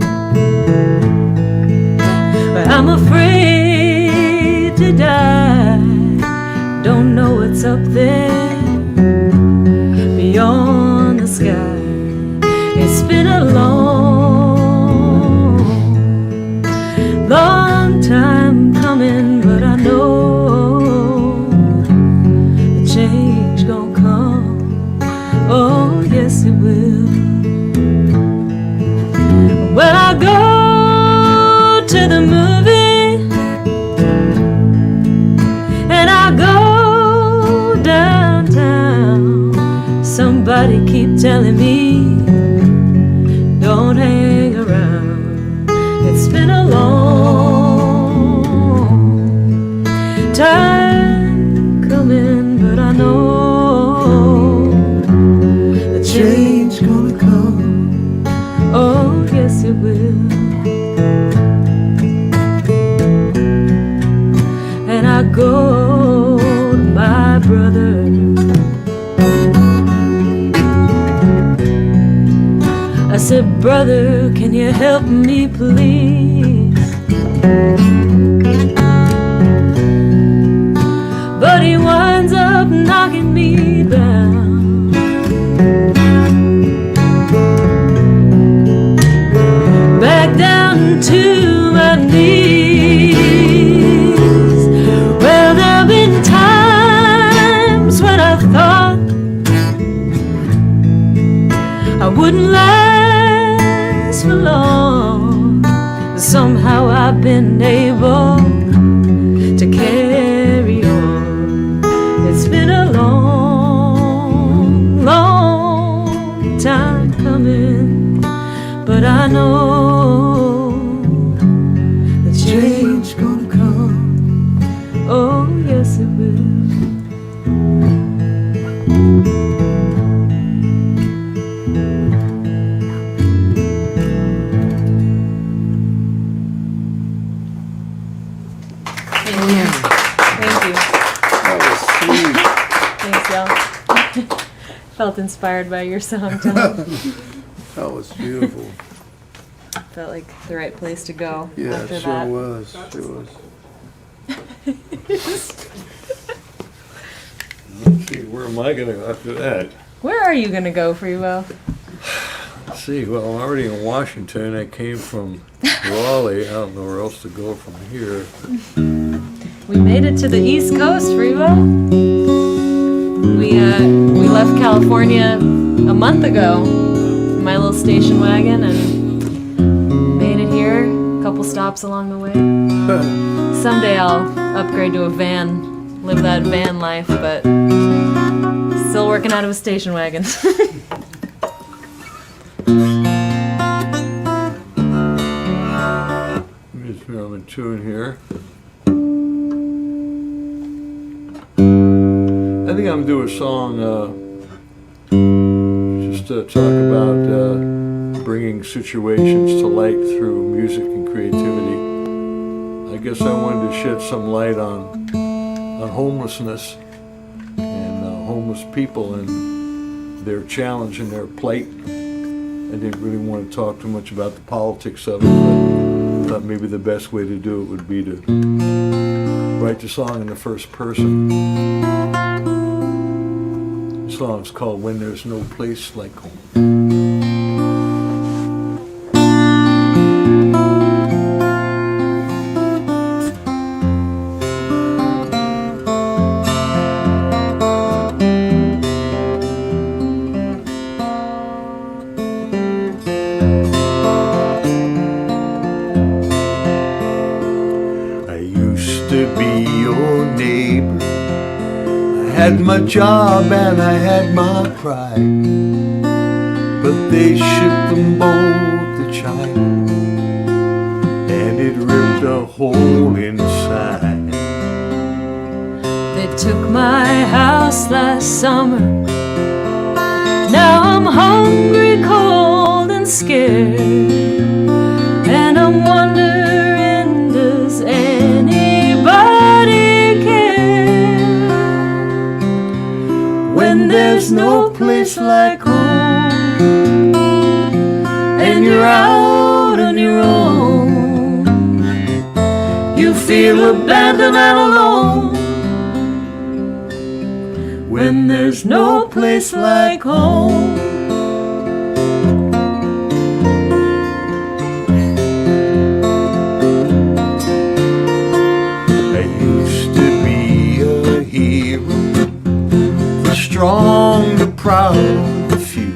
but I'm afraid to die. Don't know what's up there beyond the sky. It's been a long time coming, but I know the change gon' come. Oh, yes it will. When I go to the movie and I go downtown, somebody keep telling me don't hang around. It's been a long time coming, but I know the change gonna come. Oh, yes it will. And I go to my brother, I said, brother, can you help me please? But he winds up knocking me down. Back down to my knees. Well, there've been times when I thought I wouldn't last for long. Somehow I've been able to carry on. It's been a long time coming, but I know the change gonna come. Oh, yes it will. Thank you. That Thanks, y'all. Felt inspired by your song, Tom. was sweet. That was beautiful. Felt like the right place to go Yeah, after it sure that. was. Sure was. where am I going to go after that? Where are you gonna go, Freebo? Let's see, well, I'm already in Washington. I came from Raleigh. I don't know where else to go from here. We made it to the East Coast, Freebo. We left California a month ago in my little station wagon and made it here. A couple stops along the way. Someday I'll upgrade to a van, live that van life, but still working out of a station wagon. Just I'm in tune here. I think I'm gonna do a song just to talk about bringing situations to light through music and creativity. I guess I wanted to shed some light on homelessness and homeless people and their challenge and their plight. I didn't really want to talk too much about the politics of it, but I thought maybe the best way to do it would be to write the song in the first person. The song's called When There's No Place Like Home. Had my job and I had my pride, but they shipped them both to China, and it ripped a hole inside. They took my house last summer. Now I'm hungry, cold, and scared, and I'm wondering, does anybody care? When there's no place like home, and you're out on your own, you feel abandoned and alone. When there's no place like home. I used to be a hero, the strong, the proud, the few.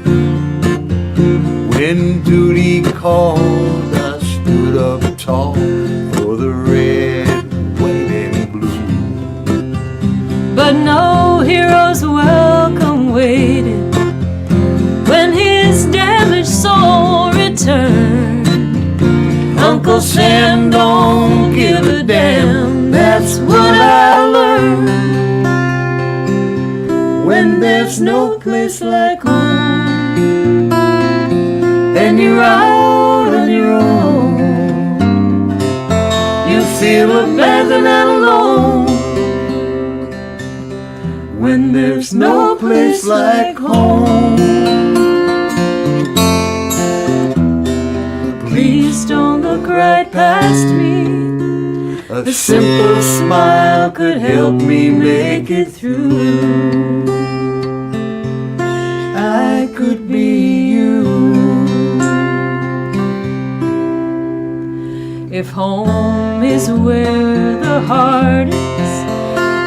When duty called, I stood up tall for the red, white, and blue. But no hero's welcome waited when his damaged soul returned. Uncle Sam don't give a damn, that's what I learned. When there's no place like home, and you're out on your own, you feel abandoned and alone. When there's no place like home. Please don't look right past me. A simple smile could help me make it through. I could be you. If home is where the heart is,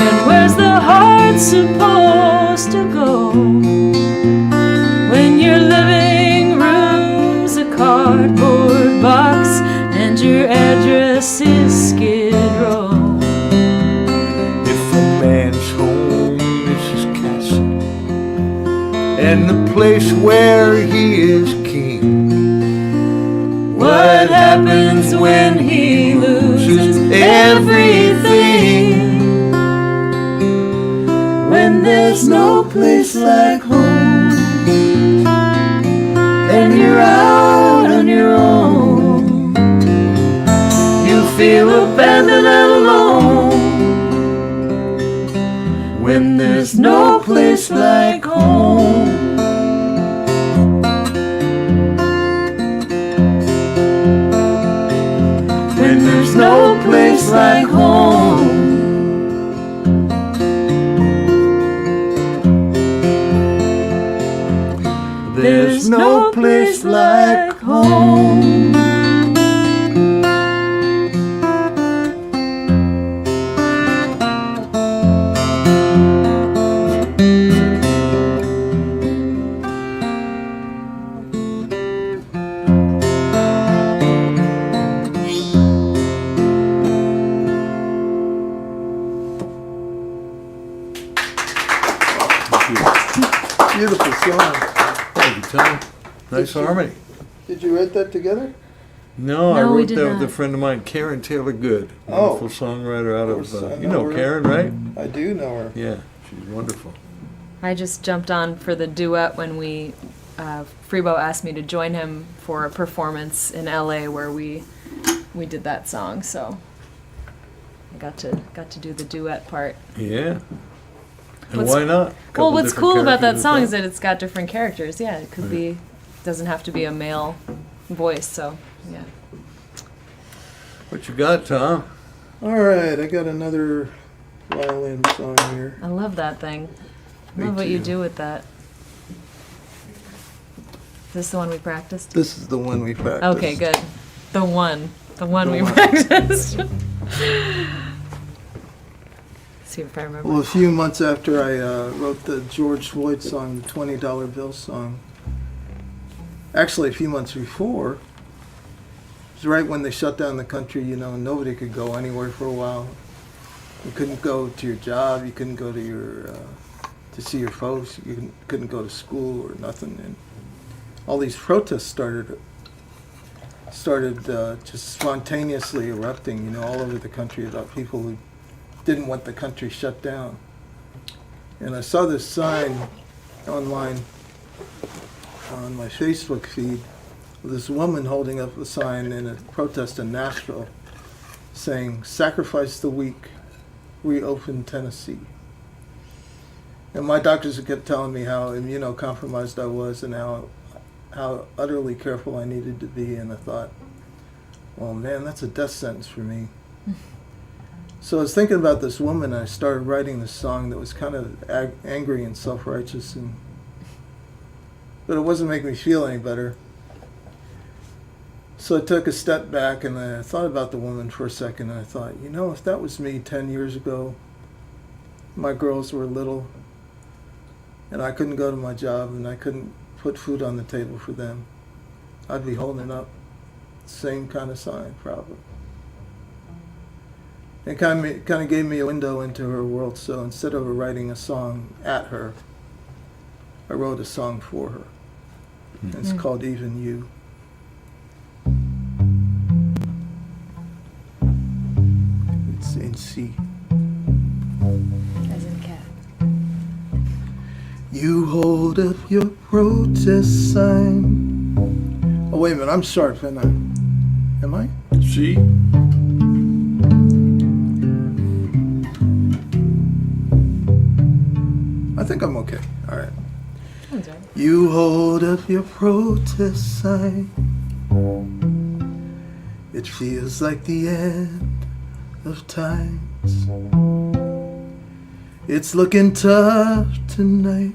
and where's the heart supposed to go? When your living room's a cardboard box and your address is Skid Row. If a man's home is his castle, and the place where he is king, What happens when he loses everything? When there's no place like home, and you're out on your own, you feel abandoned and alone. When there's no place like home. When there's no place like home. There's no place like home. Beautiful song. Thank you, Tom. Nice harmony. Did you write that together? No, I No, we wrote did that with not. a friend of mine, Karen Taylor Good, Oh. wonderful songwriter out course, I of, you know know her. Karen, right? I do know her. Yeah, she's wonderful. I just jumped on for the duet when Freebo asked me to join him for a performance in LA where we did that song. So I got to do the duet part. Yeah. And What's- why not? Well, Couple what's different cool about that characters song in is that it's got different characters. Yeah, it could be, doesn't have to be a male voice. So yeah. What you got, Tom? All right, I got another violin song here. I love that thing. I Me love what you too. do with that. Is this the one we practiced? This is the one we practiced. Okay, good. The one The we one. practiced. See if I remember. Well, a few months after I wrote the George Floyd song, the $20 bill song, actually a few months before, it was right when they shut down the country, you know, and nobody could go anywhere for a while. You couldn't go to your job, you couldn't go to your, to see your folks, you couldn't go to school or nothing. And all these protests started just spontaneously erupting, you know, all over the country about people who didn't want the country shut down. And I saw this sign online on my Facebook feed with this woman holding up a sign in a protest in Nashville saying, "Sacrifice the weak, reopen Tennessee." And my doctors kept telling me how immunocompromised I was and how utterly careful I needed to be. And I thought, well, man, that's a death sentence for me. So I was thinking about this woman, and I started writing this song that was kind of angry and self-righteous, but it wasn't making me feel any better. So I took a step back and I thought about the woman for a second, and I thought, you know, if that was me 10 years ago, my girls were little, and I couldn't go to my job, and I couldn't put food on the table for them, I'd be holding up the same kind of sign, probably. It kind of gave me a window into her world, so instead of writing a song at her, I wrote a song for her. And it's called Even You. It's in C. As in cat. You hold up your protest sign. Oh, wait a minute, I'm sharp, am I? Am I? See? I think I'm okay. All right. Sounds right. You hold up your protest sign. It feels like the end of times. It's looking tough tonight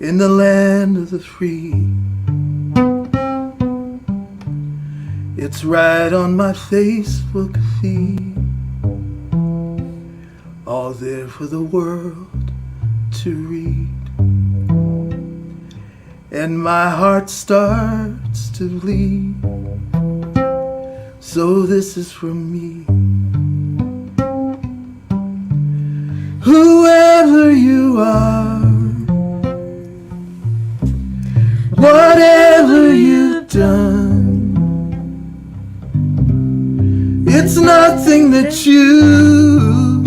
in the land of the free. It's right on my Facebook feed, all there for the world to read. And my heart starts to bleed. So this is from me. Whoever you are, whatever you've done, it's nothing that you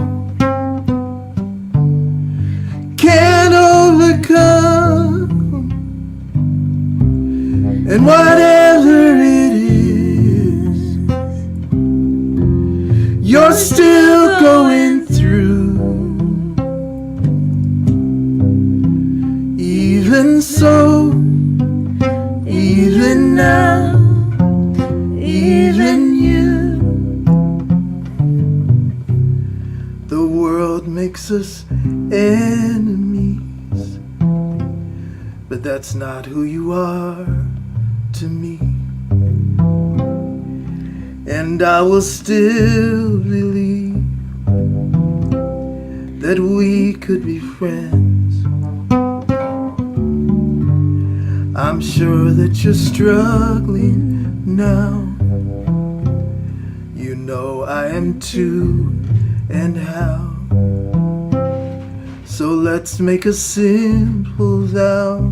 can't overcome. And whatever it is you're still going through, even so, even now, even you, the world makes us enemies, but that's not who you are to me. And I will still believe that we could be friends. I'm sure that you're struggling now. You know I am too, and how. So let's make a simple vow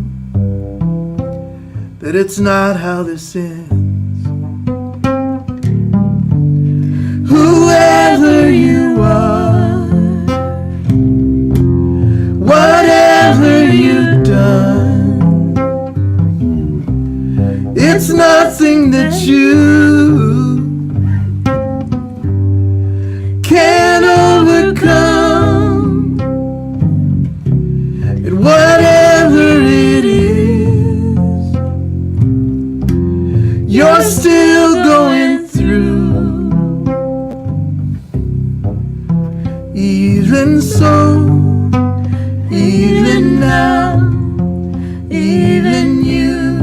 that it's not how this ends. Whoever you are, whatever you've done, it's nothing that you can overcome. And whatever it is you're still going through, even so, even now, even you.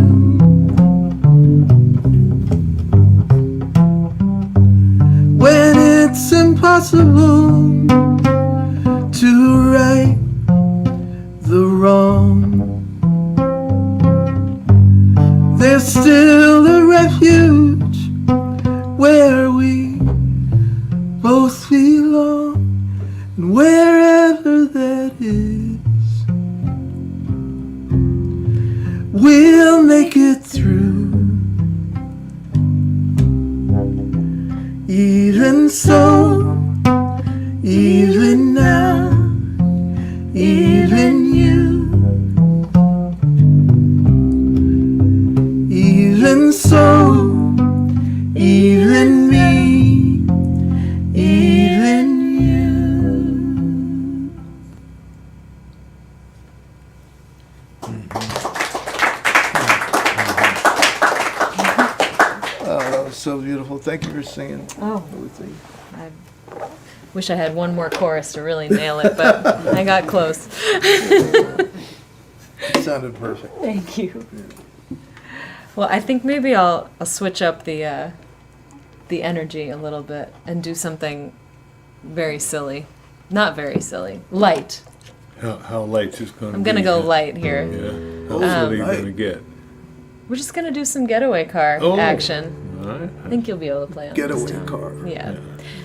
When it's impossible to right the wrong, there's still a refuge where we both belong. And wherever that is, we'll make it through. Even so, even now, even you. Even so, even me, even you. Oh, that was so beautiful. Thank you for singing. Oh, I wish I had one more chorus to really nail it, but I got close. It sounded perfect. Thank you. Well, I think maybe I'll switch up the energy a little bit and do something very silly. Not very silly. Light. How light is going to be? I'm going to go light here. Yeah. What are you going to get? We're just going to do some getaway car action. All right. I think you'll be able to play on this Getaway tone. car. Yeah.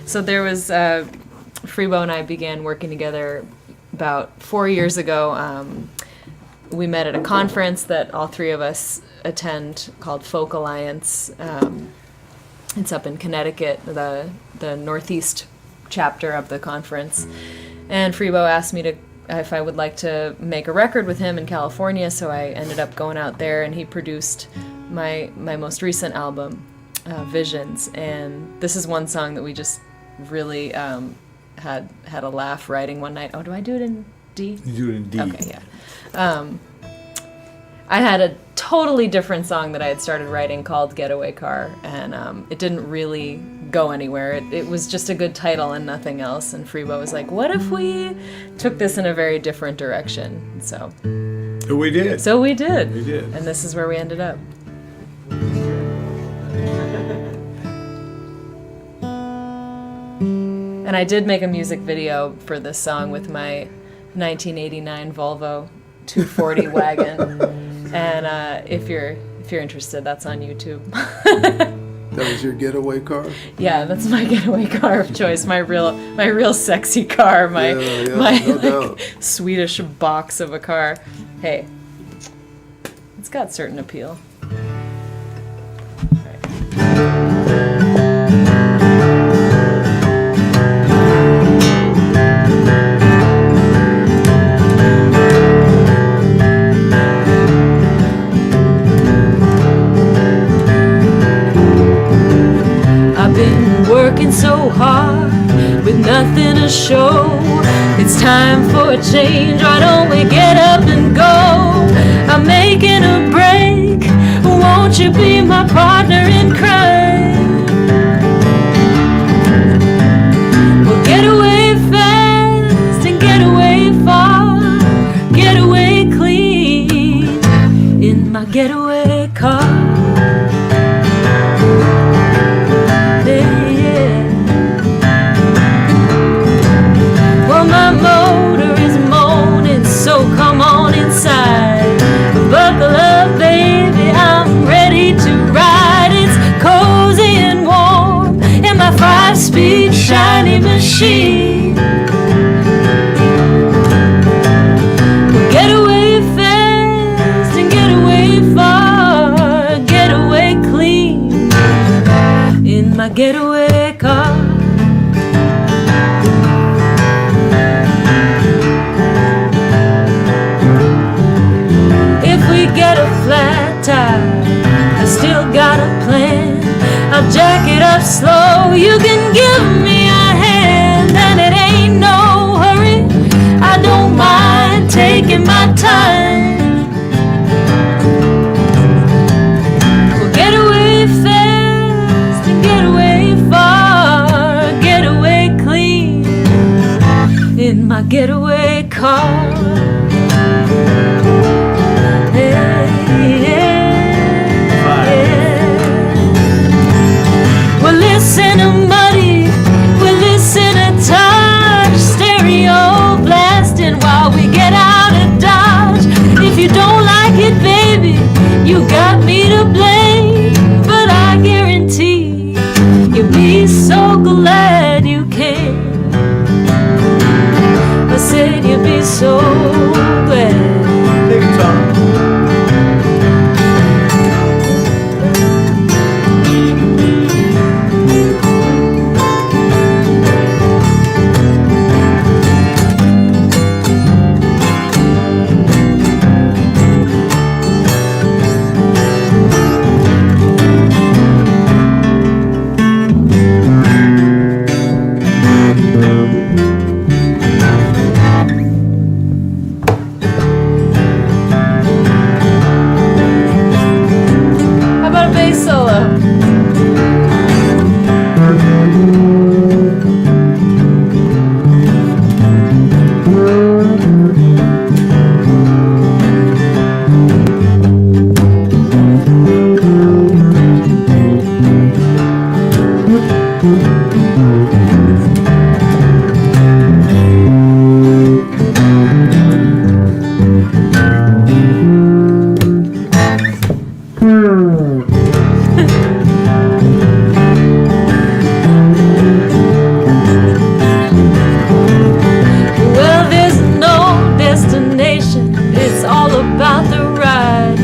So there was, Freebo and I began working together about 4 years ago. We met at a conference that all three of us attend called Folk Alliance. It's up in Connecticut, the Northeast chapter of the conference. And Freebo asked me if I would like to make a record with him in California, so I ended up going out there, and he produced my most recent album, Visions. And this is one song that we just really had a laugh writing one night. Oh, do I do it in D? You do it in D. Okay, yeah. I had a totally different song that I had started writing called Getaway Car, and it didn't really go anywhere. It was just a good title and nothing else, and Freebo was like, what if we took this in a very different direction? So We did. So we did. We did. And this is where we ended up. And I did make a music video for this song with my 1989 Volvo 240 wagon. And if you're interested, that's on YouTube. That was your getaway car? Yeah, that's my getaway car of choice. My real sexy car. My no doubt. Swedish box of a car. Hey, it's got certain appeal. I've been working so hard with nothing to show. It's time for a change. Why don't we get up and go? I'm making a break. Won't you be my partner in crime? We'll get away fast and get away far. Get away clean. getaway car. Well, my motor is moaning, so come on inside. Buckle up, baby, I'm ready to ride. It's cozy and warm in my 5-speed shiny machine. We'll get away fast and get away far, get away clean in my getaway car. If we get a flat tire, I still got a plan. I'll jack it up slow, you can give me a hand. And it ain't no hurry, I don't mind taking my time. We'll get away fast and get away far, get away clean in my getaway car. We'll listen to Muddy, we'll listen to Touch, stereo blasting while we get out of Dodge. If you don't like it, baby, you got me to blame. But I guarantee you'll be so glad you came. I said you'll be so glad. Take your time. How about a bass solo? Well, there's no destination, it's all about the ride.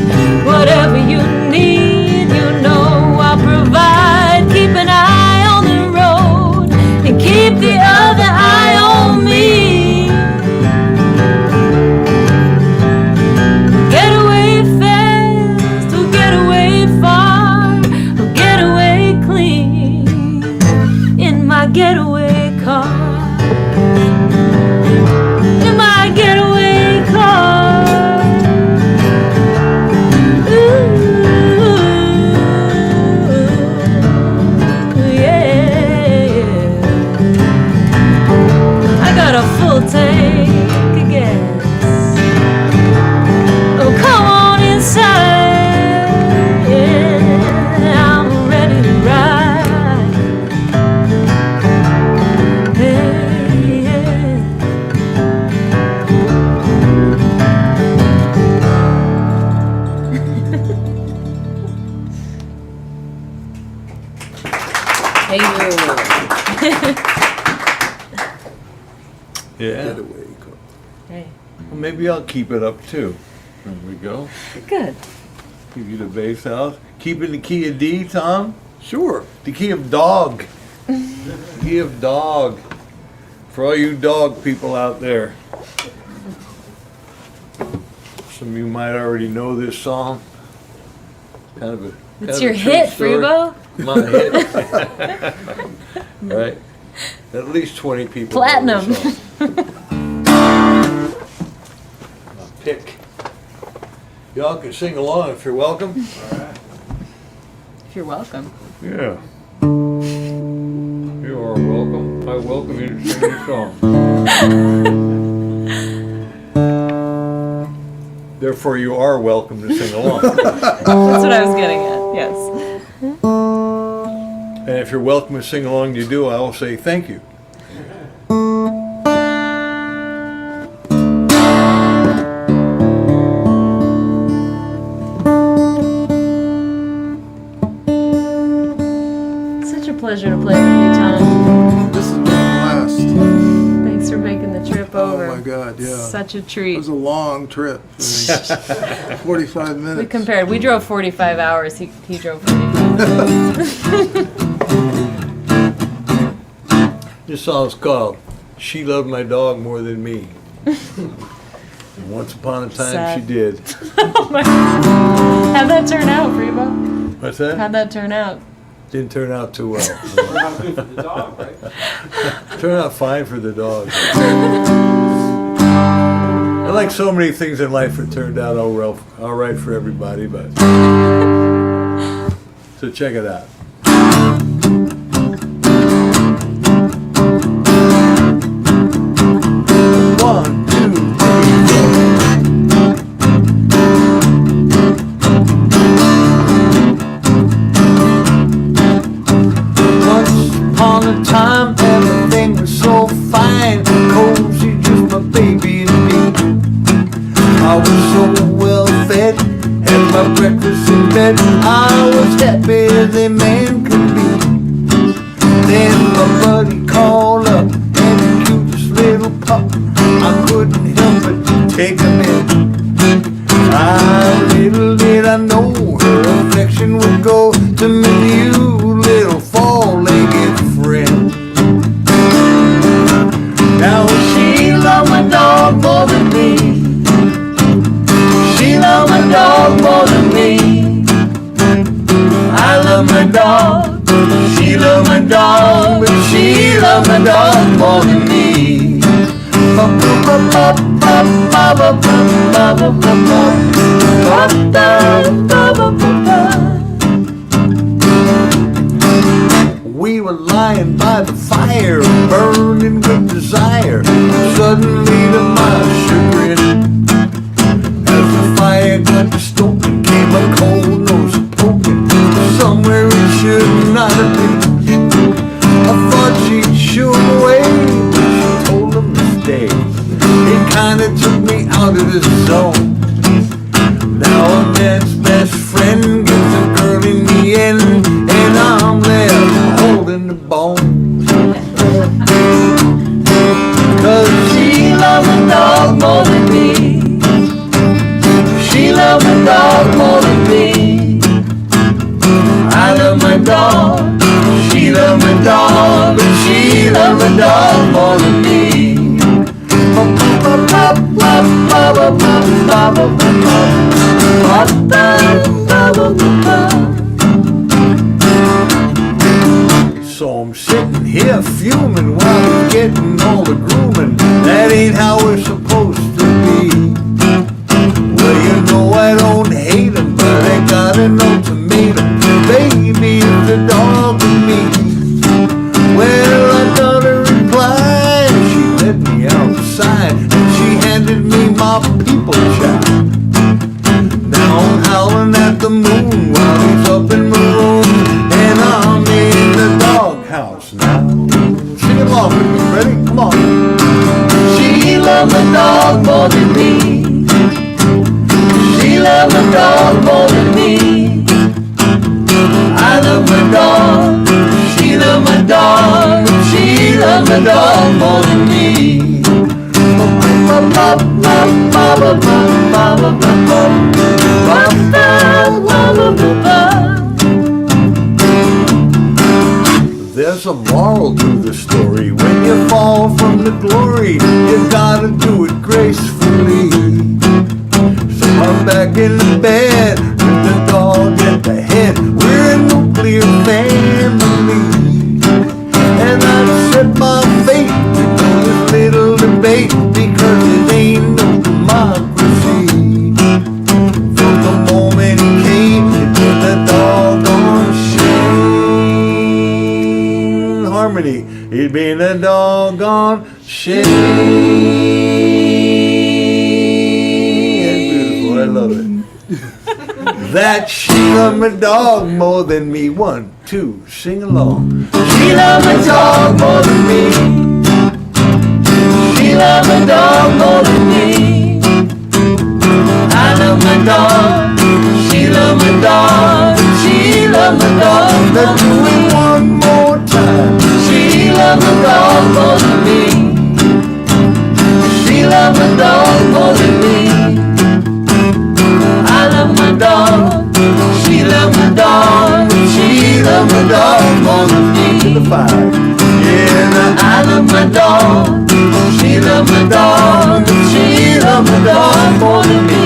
Whatever you need, you know I'll provide. Keep an eye on the road and keep the other eye on me. Get away fast, we'll get away far, we'll get away clean in my getaway car. In my getaway car. Ooh, yeah. I got a full tank of gas. Oh, come on inside. Yeah, I'm ready to ride. Hey, yeah. Hey, Yeah. hey. Well, maybe I'll keep it up too. There we go. Good. Give you the bass house. Keeping the key of D, Tom? Sure. The key of dog. Key of dog. For all you dog people out there. Some of you might already know this song. Kind of a. It's kind your of a true hit, story. Freebo. My hit. Right. At least 20 people. know Platinum. this song. My pick. Y'all can sing along if you're welcome. If you're welcome. Yeah. You are welcome. I welcome you to sing your song. Therefore, you are welcome to sing along. That's what I was getting at. Yes. And if you're welcome to sing along, you do. I will say thank you. Such a pleasure to play with you, Tom. This has been a blast. Thanks for making the trip over. Oh my God, yeah. Such a It treat. was a long trip. I mean, 45 minutes. We compared. We drove 45 hours. He drove 45. This song's called "She Loved My Dog More Than Me." And once upon a time, Sad. she did. How'd that turn out, Freebo? What's that? How'd that turn out? Didn't turn out too well. Not good for the dog, right? Turned out fine for the dog. And like so many things in life, it turned out all right for everybody. But so check it out. One, two, three, four. Once upon a time, everything was so fine, cozy, just my baby and me. I was so well fed, had my breakfast in bed. I was happy as a man could be. Then my buddy called up, and the cutest little pup. I couldn't help but take him in. Little did I know her affection would go to me, you little four-legged friend. Now she loved my dog more than me. She loved my dog more than me. I love my dog. She loved my dog, but she loved my dog more than me. We were lying by the fire, burning with desire. Suddenly to my chagrin, as the fire got to stoking, came a cold nose poking somewhere it should not have been. I thought she'd shoo him away, but she told him to stay. It kinda took me out of the zone. Now a man's best friend gets a girl in the end, and I'm there holding the bone. Cause she loved my dog more than me. She loved my dog more than me. I love my dog. She loved my dog, but she loved my dog more than me. So I'm sitting here fuming while he's getting all the grooming. That ain't how we're supposed to be. Well, you know I don't hate him, but I got an ultimatum. Baby, it's the dog and me. Well, I got a reply. She led me outside and she handed me my people child. Now I'm howling at the moon while he's up in my room, and I'm in the doghouse now. Sing along with me, ready? Come on. She loved my dog more than me. She loved my dog more than me. I love my dog. She loved my dog. She loved my dog more than me. There's a moral to the story. When you fall from the glory, you gotta do it gracefully. So I'm back in the bed with the dog at the head. We're a nuclear family, and I've set my fate to this little debate because it ain't no democracy. From the moment he came, it did the doggone shame. Harmony, he'd been a doggone shame. That's beautiful, I love it. That she loved my dog more than me. 1, 2, sing along. She loved my dog more than me. She loved my dog more than me. I love my dog. She loved my dog. She loved my dog. Let's do it one more time. She loved my dog more than me. She loved my dog more than me. I love my dog. She loved my dog. She loved my dog more than me. To the 5. Yeah, I love my dog. She loved my dog. She loved my dog more than me.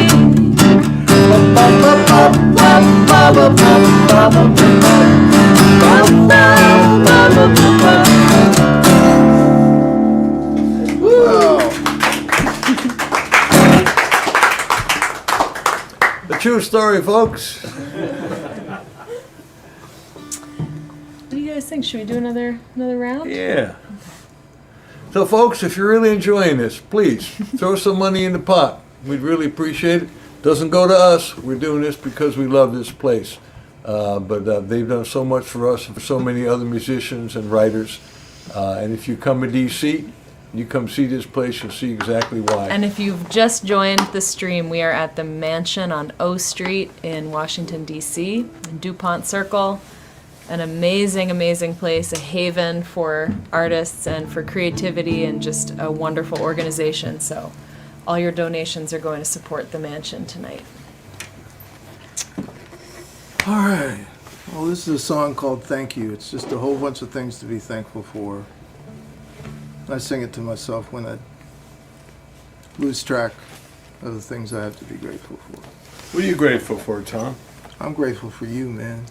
The true story, folks. What do you guys think? Should we do another round? Yeah. So, folks, if you're really enjoying this, please throw some money in the pot. We'd really appreciate it. Doesn't go to us. We're doing this because we love this place. But they've done so much for us and for so many other musicians and writers. And if you come to D.C., you come see this place, you'll see exactly why. And if you've just joined the stream, we are at the Mansion on O Street in Washington, D.C., in DuPont Circle. An amazing, amazing place, a haven for artists and for creativity, and just a wonderful organization. So all your donations are going to support the Mansion tonight. All right. Well, this is a song called Thank You. It's just a whole bunch of things to be thankful for. I sing it to myself when I lose track of the things I have to be grateful for. What are you grateful for, Tom? I'm grateful for you, man.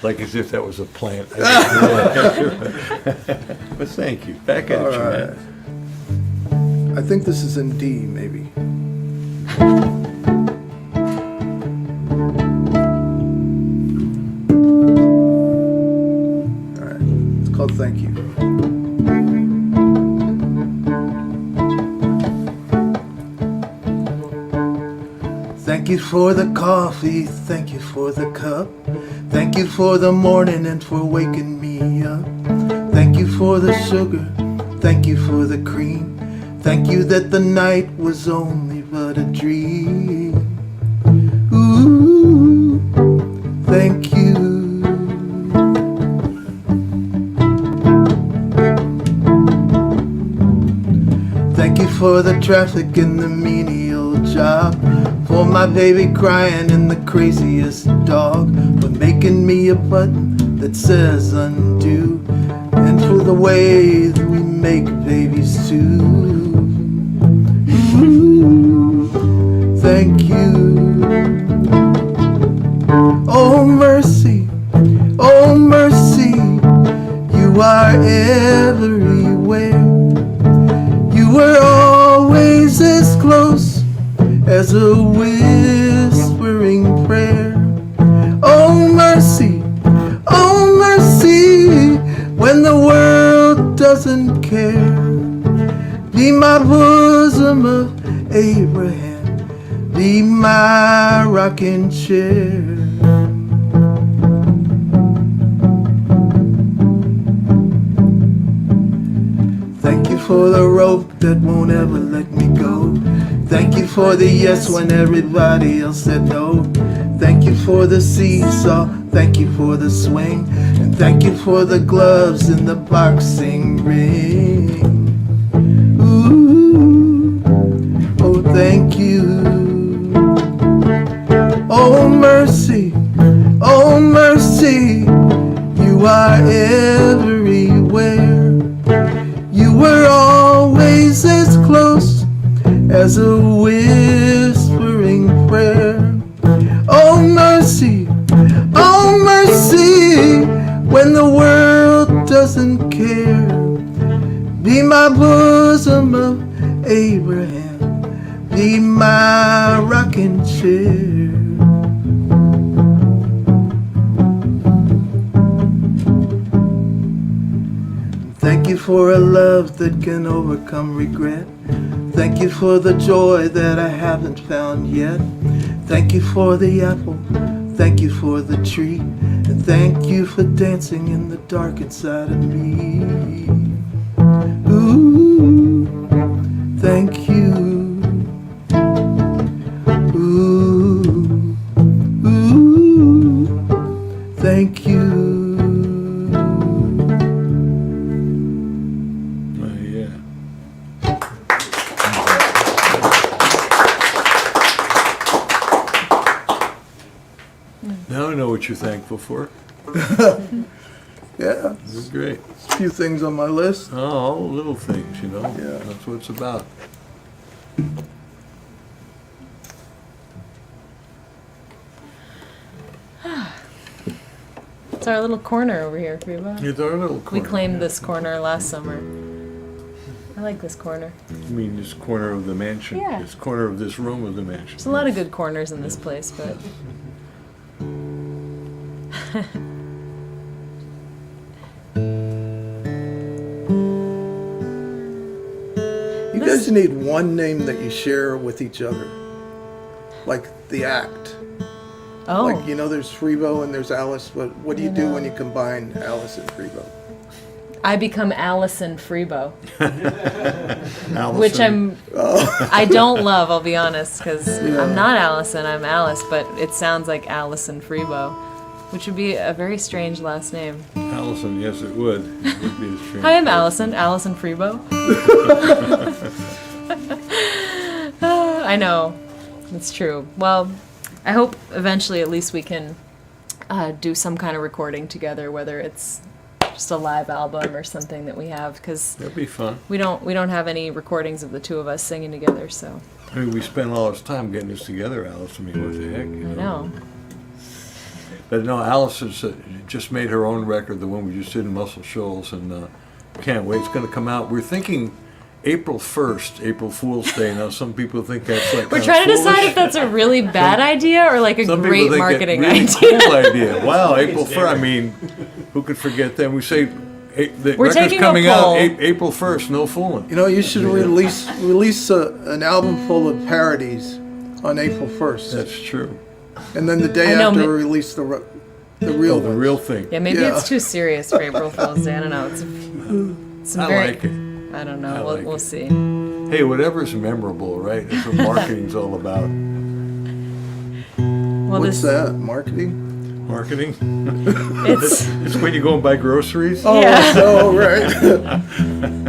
Like as if that was a plant. But thank you. Back at you, man. I think this is in D, maybe. All right. It's called Thank You. Thank you for the coffee, thank you for the cup. Thank you for the morning and for waking me up. Thank you for the sugar, thank you for the cream. Thank you that the night was only but a dream. Ooh, thank you. Thank you for the traffic and the menial job. For my baby crying and the craziest dog. For making me a button that says undo. And for the way that we make babies too. Ooh, thank you. Oh mercy, you are everywhere. You were always as close as a whispering prayer. Oh mercy, when the world doesn't care. Be my bosom of Abraham, be my rocking chair. Thank you for the rope that won't ever let me go. Thank you for the yes when everybody else said no. Thank you for the seesaw, thank you for the swing. And thank you for the gloves and the boxing ring. Ooh, oh thank you. Oh mercy, you are everywhere. You were always as close as a whispering prayer. Oh mercy, when the world doesn't care. Be my bosom of Abraham, be my rocking chair. Thank you for a love that can overcome regret. Thank you for the joy that I haven't found yet. Thank you for the apple. Thank you for the tree. And thank you for dancing in the dark inside of me. Ooh, thank you. Ooh, ooh, thank you. Yeah. Now I know what you're thankful for. Yeah, This is great. a few things on my list. Oh, all the little things, you know. Yeah. That's what it's about. It's our little corner over here, Freebo. It's our little We corner. claimed this corner last summer. I like this corner. You mean this corner of the mansion? Yeah. This corner of this room of the mansion. There's a lot of good corners in this place, but You guys need one name that you share with each other. Like the act. oh, Like, you know, there's Freebo and there's Alice, but what do you do when you combine Alice and Freebo? I become Allison Freebo, Allison. which I don't love. I'll be honest, because I'm not Allison. I'm Alice, but it sounds like Allison Freebo, which would be a very strange last name. Allison, yes, it would. It would be a strange. Hi, I'm Allison Freebo. I know, it's true. Well, I hope eventually at least we can do some kind of recording together, whether it's just a live album or something that we have, because That'd be fun. we don't have any recordings of the two of us singing together. So I mean, we spent all this time getting this together, Alice. I mean, what the heck? You I know. But no, Alice has just made her own record, the one we just did in Muscle Shoals, and can't wait. It's going to come out. We're thinking April 1st, April Fool's Day. Now, some people think that's like We're kinda trying to decide foolish. if that's a really bad idea or like a Some great people think marketing really idea. Cool idea. Wow, April 1st. I mean, who could forget that? We say the We're record's taking a coming out poll. April 1st. No fooling. You know, you should release an album full of parodies on April 1st. That's true. And then the day I know, after, ma- release the real Oh, the ones. real thing. Yeah, maybe Yeah. it's too serious for April Fool's Day. I don't know. It's I very. like it. I don't know. I We'll, like we'll it. see. Hey, whatever's memorable, right? That's what marketing's all about. Well, What's this that? Marketing? Marketing? it's It's when you go and buy groceries. Oh, Yeah. so right.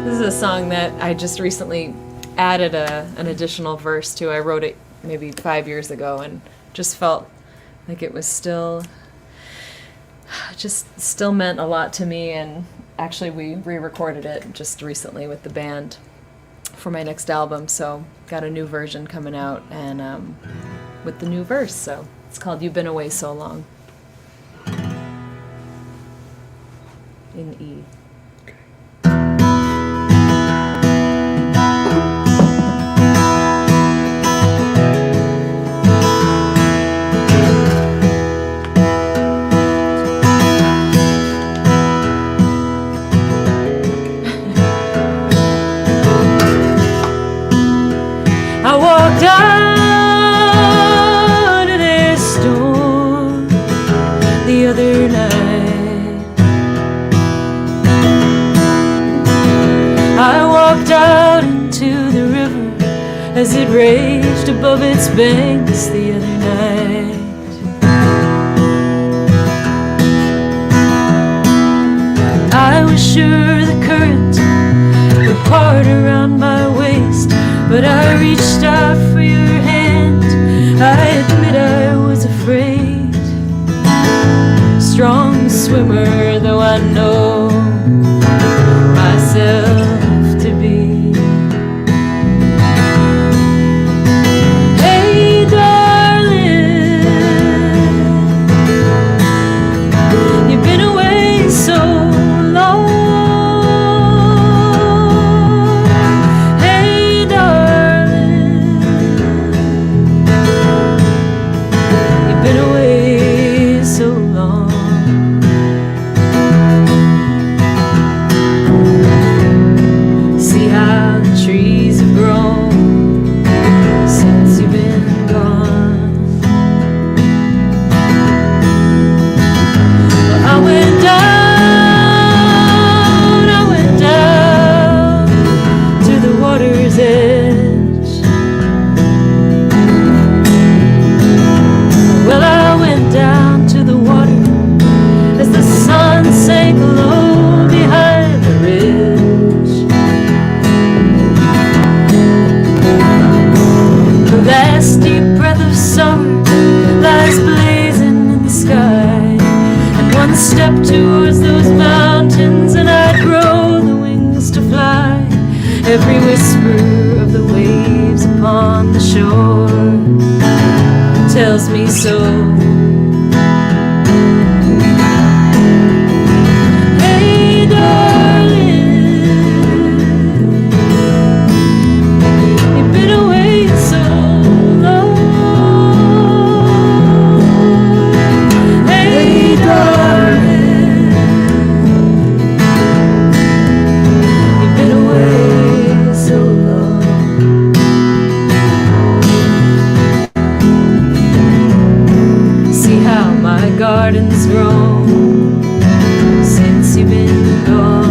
this is a song that I just recently added an additional verse to. I wrote it maybe 5 years ago and just felt like it was still meant a lot to me. And actually, we re-recorded it just recently with the band for my next album. So got a new version coming out and with the new verse. So it's called "You've Been Away So Long" in E. I walked out of this storm the other night. I walked out into the river as it raged above its banks the other night. I was sure the current would part around my waist, but I reached out for your hand. I admit I was afraid. Strong swimmer though I know myself to be. Hey darling, you've been away so long. Hey darling, you've been step towards those mountains and I'd grow the wings to fly. Every whisper of the waves upon the shore tells me so. Hey darling, you've been away so long. Hey darling, you've been away so long. See how my garden's grown since you've been gone.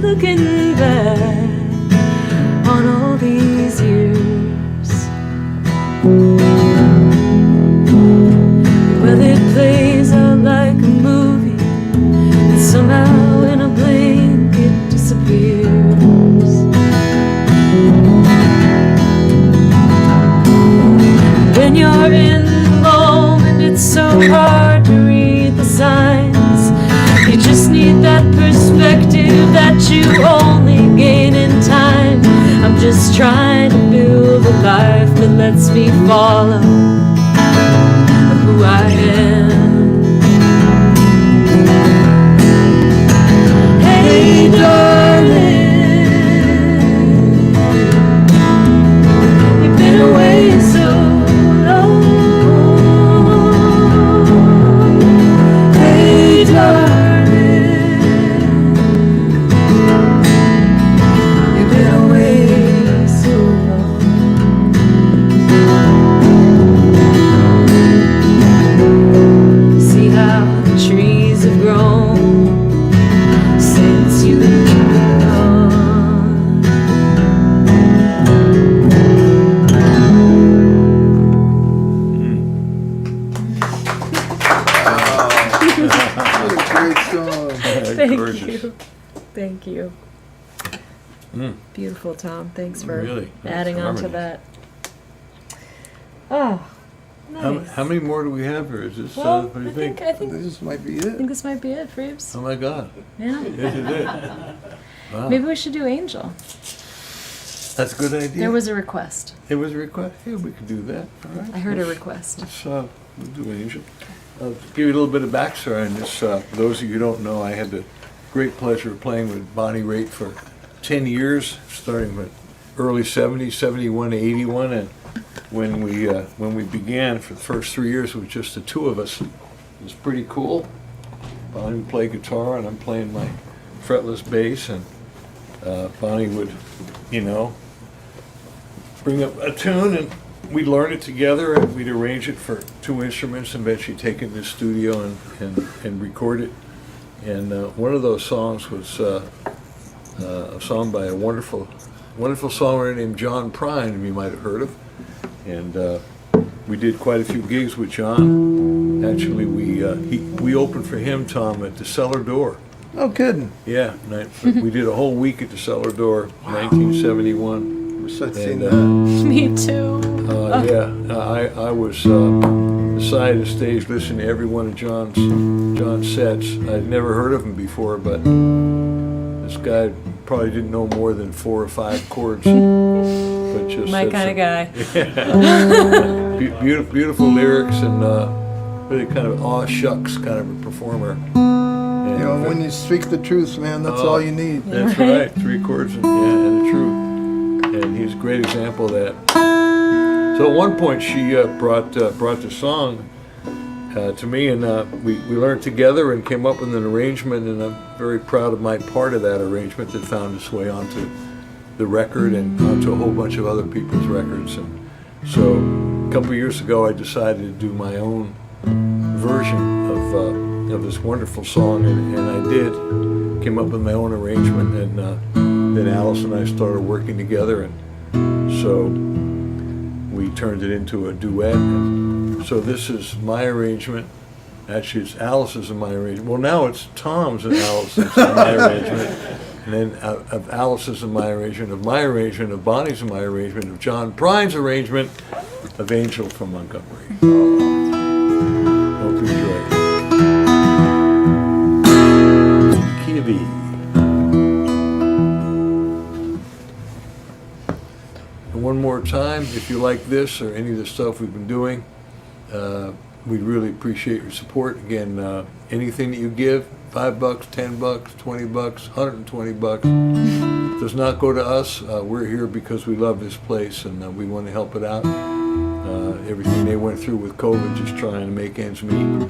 Looking back on all these years, well, it plays out like a movie that somehow in a blink it disappears. When you're in the moment, it's so hard to read the signs. You just need that perspective that you only gain in time. I'm just trying to build a life that lets me follow who I am. Hey darling, you've been away so long. Hey darling, Thank you. Beautiful, Tom. Thanks for Really? adding on to that. Oh, nice. How many more do we have here? Is this, Well, what do you I think? think This might be I it. think this might be it, Freebs. Oh my God. Yeah. Yes, it is. Wow. Maybe we should do Angel. That's a good idea. There was a request. It was a request. Yeah, we could do that. All right. I heard a request. Let's we'll do Angel. I'll give you a little bit of backstory on this. For those of you who don't know, I had the great pleasure of playing with Bonnie Raitt for 10 years, starting with early 70s, 71 to 81, and when we began for the first 3 years, it was just the two of us. It was pretty cool. Bonnie would play guitar, and I'm playing my fretless bass, and Bonnie would, bring up a tune, and we'd learn it together, and we'd arrange it for two instruments, and eventually take it in the studio and record it. And one of those songs was a song by a wonderful songwriter named John Prine, you might have heard of. And we did quite a few gigs with John. Actually, we opened for him, Tom, at the Cellar Door. No kidding. Yeah, we did a whole week at the Cellar Door, 1971. Wish I'd seen And, that. Me too. Yeah, I was beside the stage listening to every one of John's sets. I'd never heard of him before, but this guy probably didn't know more than 4 or 5 chords. But just My kind of guy. Beautiful lyrics and really kind of aw shucks kind of a performer. And When you speak the truth, man, that's all you need. That's right. 3 chords and the truth. And he's a great example of that. So at one point she brought the song to me, and we learned together and came up with an arrangement, and I'm very proud of my part of that arrangement that found its way onto the record and onto a whole bunch of other people's records. And so a couple of years ago, I decided to do my own version of this wonderful song, and I did. Came up with my own arrangement, and then Alice and I started working together, and so we turned it into a duet. So this is my arrangement. Actually, it's Alice's and my arrangement. Well, now it's Tom's and Alice's and my arrangement. And then of Alice's and my arrangement, of Bonnie's and my arrangement, of John Prine's arrangement, of Angel from Montgomery. Hope you enjoy it. Key of E. And one more time, if you like this or any of the stuff we've been doing, we'd really appreciate your support. Again, anything that you give, $5, $10, $20, $120, does not go to us. We're here because we love this place, and we want to help it out. Everything they went through with COVID, just trying to make ends meet.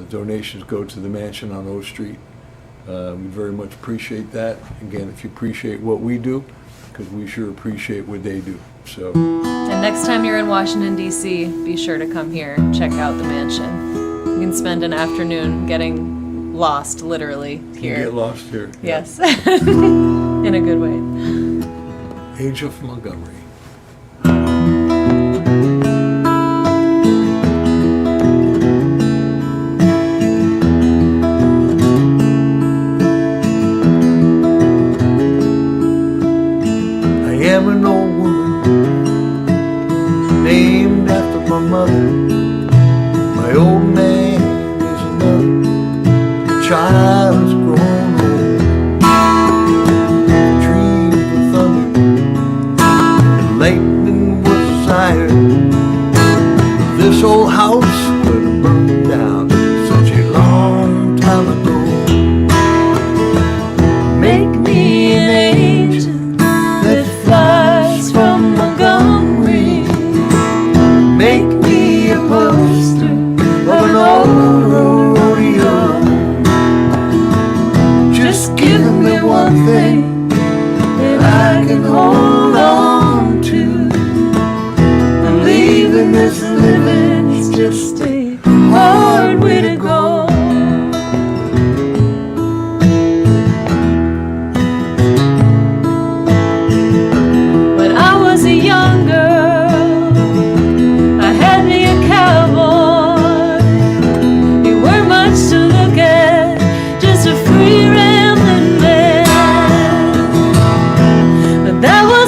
Donations go to the mansion on O Street. We very much appreciate that. Again, if you appreciate what we do, because we sure appreciate what they do. So. And next time you're in Washington, D.C., be sure to come here and check out the mansion. You can spend an afternoon getting lost, literally, here. You get lost here. Yes. In a good way. Angel from Montgomery. I am an old woman named after my mother. My old man is another. The child's grown old. Trees were thunder, and lightning was fire. This old house would have burned down such a long time ago. Make me an angel that flies from Montgomery. Make me a poster of an old rodeo. Just give me one thing that I can hold on to. Believing this living is just a hard way to go. When I was a young girl, I had me a cowboy. He weren't much to look at, just a free rambling man. But that was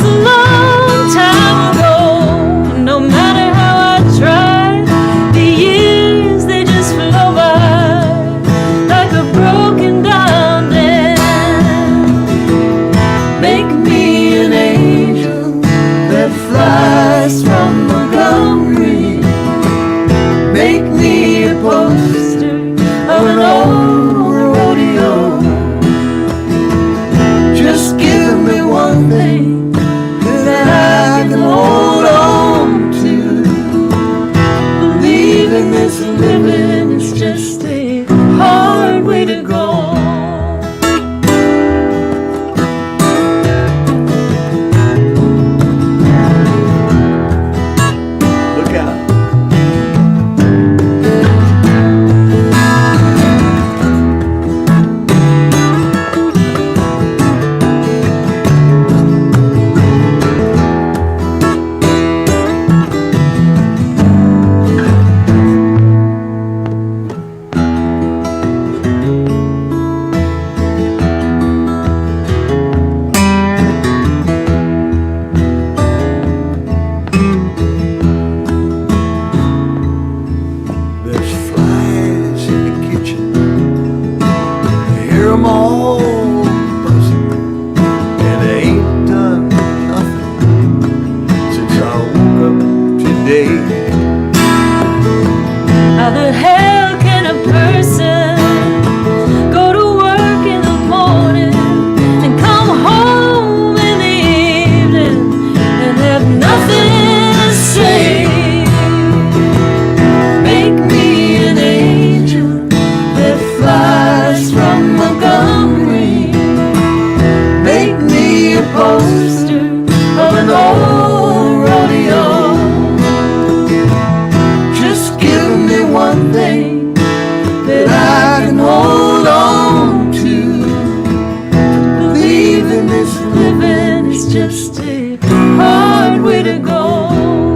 just a hard way to go.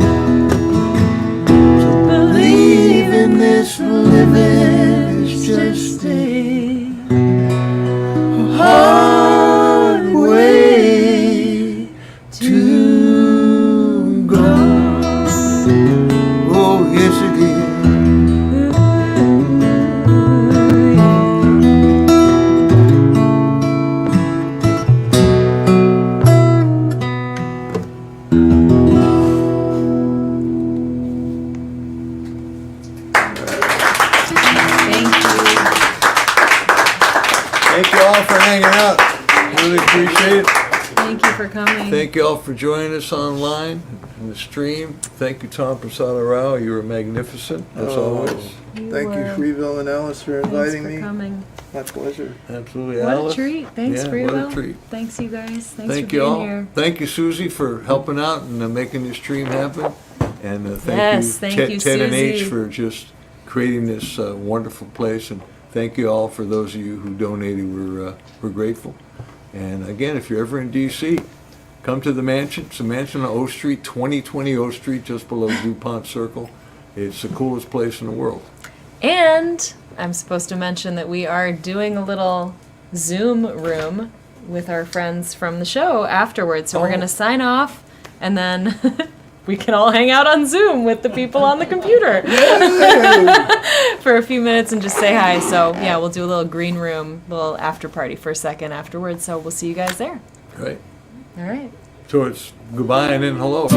believe in this living is just a hard way to go. Oh, yes it is. Thank you. Thank you all for hanging out. Really appreciate it. Thank you for coming. Thank you all for joining us online in the stream. Thank you, Tom Prasada-Rao. You were magnificent, as always. Thank you, were. Freebo and Alice, for inviting Thanks for me. coming. My pleasure. Absolutely, What Alice. a treat. Thanks, Yeah, Freebo. what a treat. Thanks, you guys. Thanks Thank for you being all. here. Thank you, Susie, for helping out and making this stream happen. And thank Yes, you, thank Ted, you, Ted and H, Susie. for just creating this wonderful place. And thank you all for those of you who donated. We're grateful. And again, if you're ever in D.C., come to the mansion. It's a mansion on O Street, 2020 O Street, just below DuPont Circle. It's the coolest place in the world. And I'm supposed to mention that we are doing a little Zoom room with our friends from the show afterwards. So we're going to sign off, and then we can all hang out on Zoom with the people on the computer for a few minutes and just say hi. So yeah, we'll do a little green room, little after party for a second afterwards. So we'll see you guys there. Right? All right. So it's goodbye and then hello.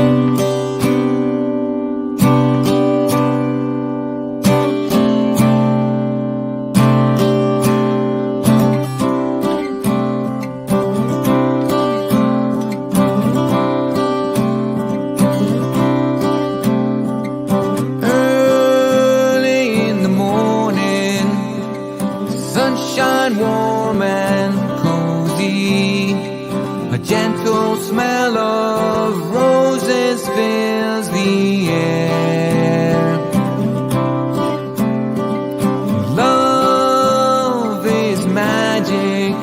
Early in the morning, sunshine warm and cozy. A gentle smell of roses fills the air. Love is magic.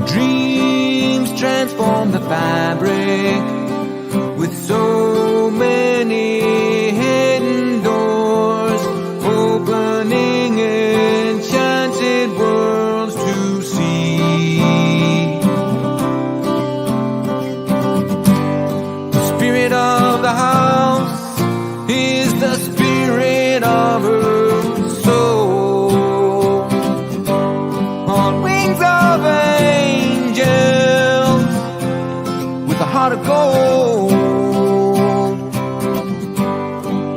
Dreams transform the fabric with so many hidden doors, opening enchanted worlds to see. The spirit of the house is the spirit of her soul. On wings of angels, with a heart of gold.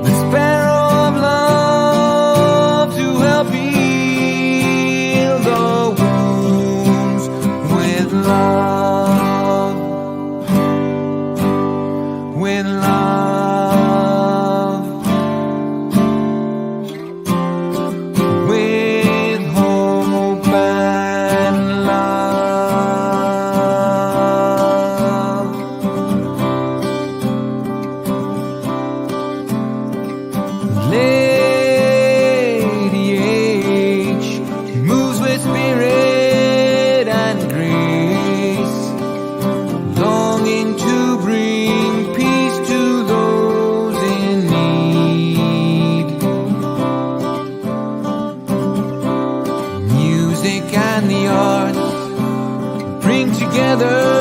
The sparrow of love to help heal the wounds with love. With love. With hope and love. Lady H moves with spirit and grace, longing to bring peace to those in need. Music and the arts bring together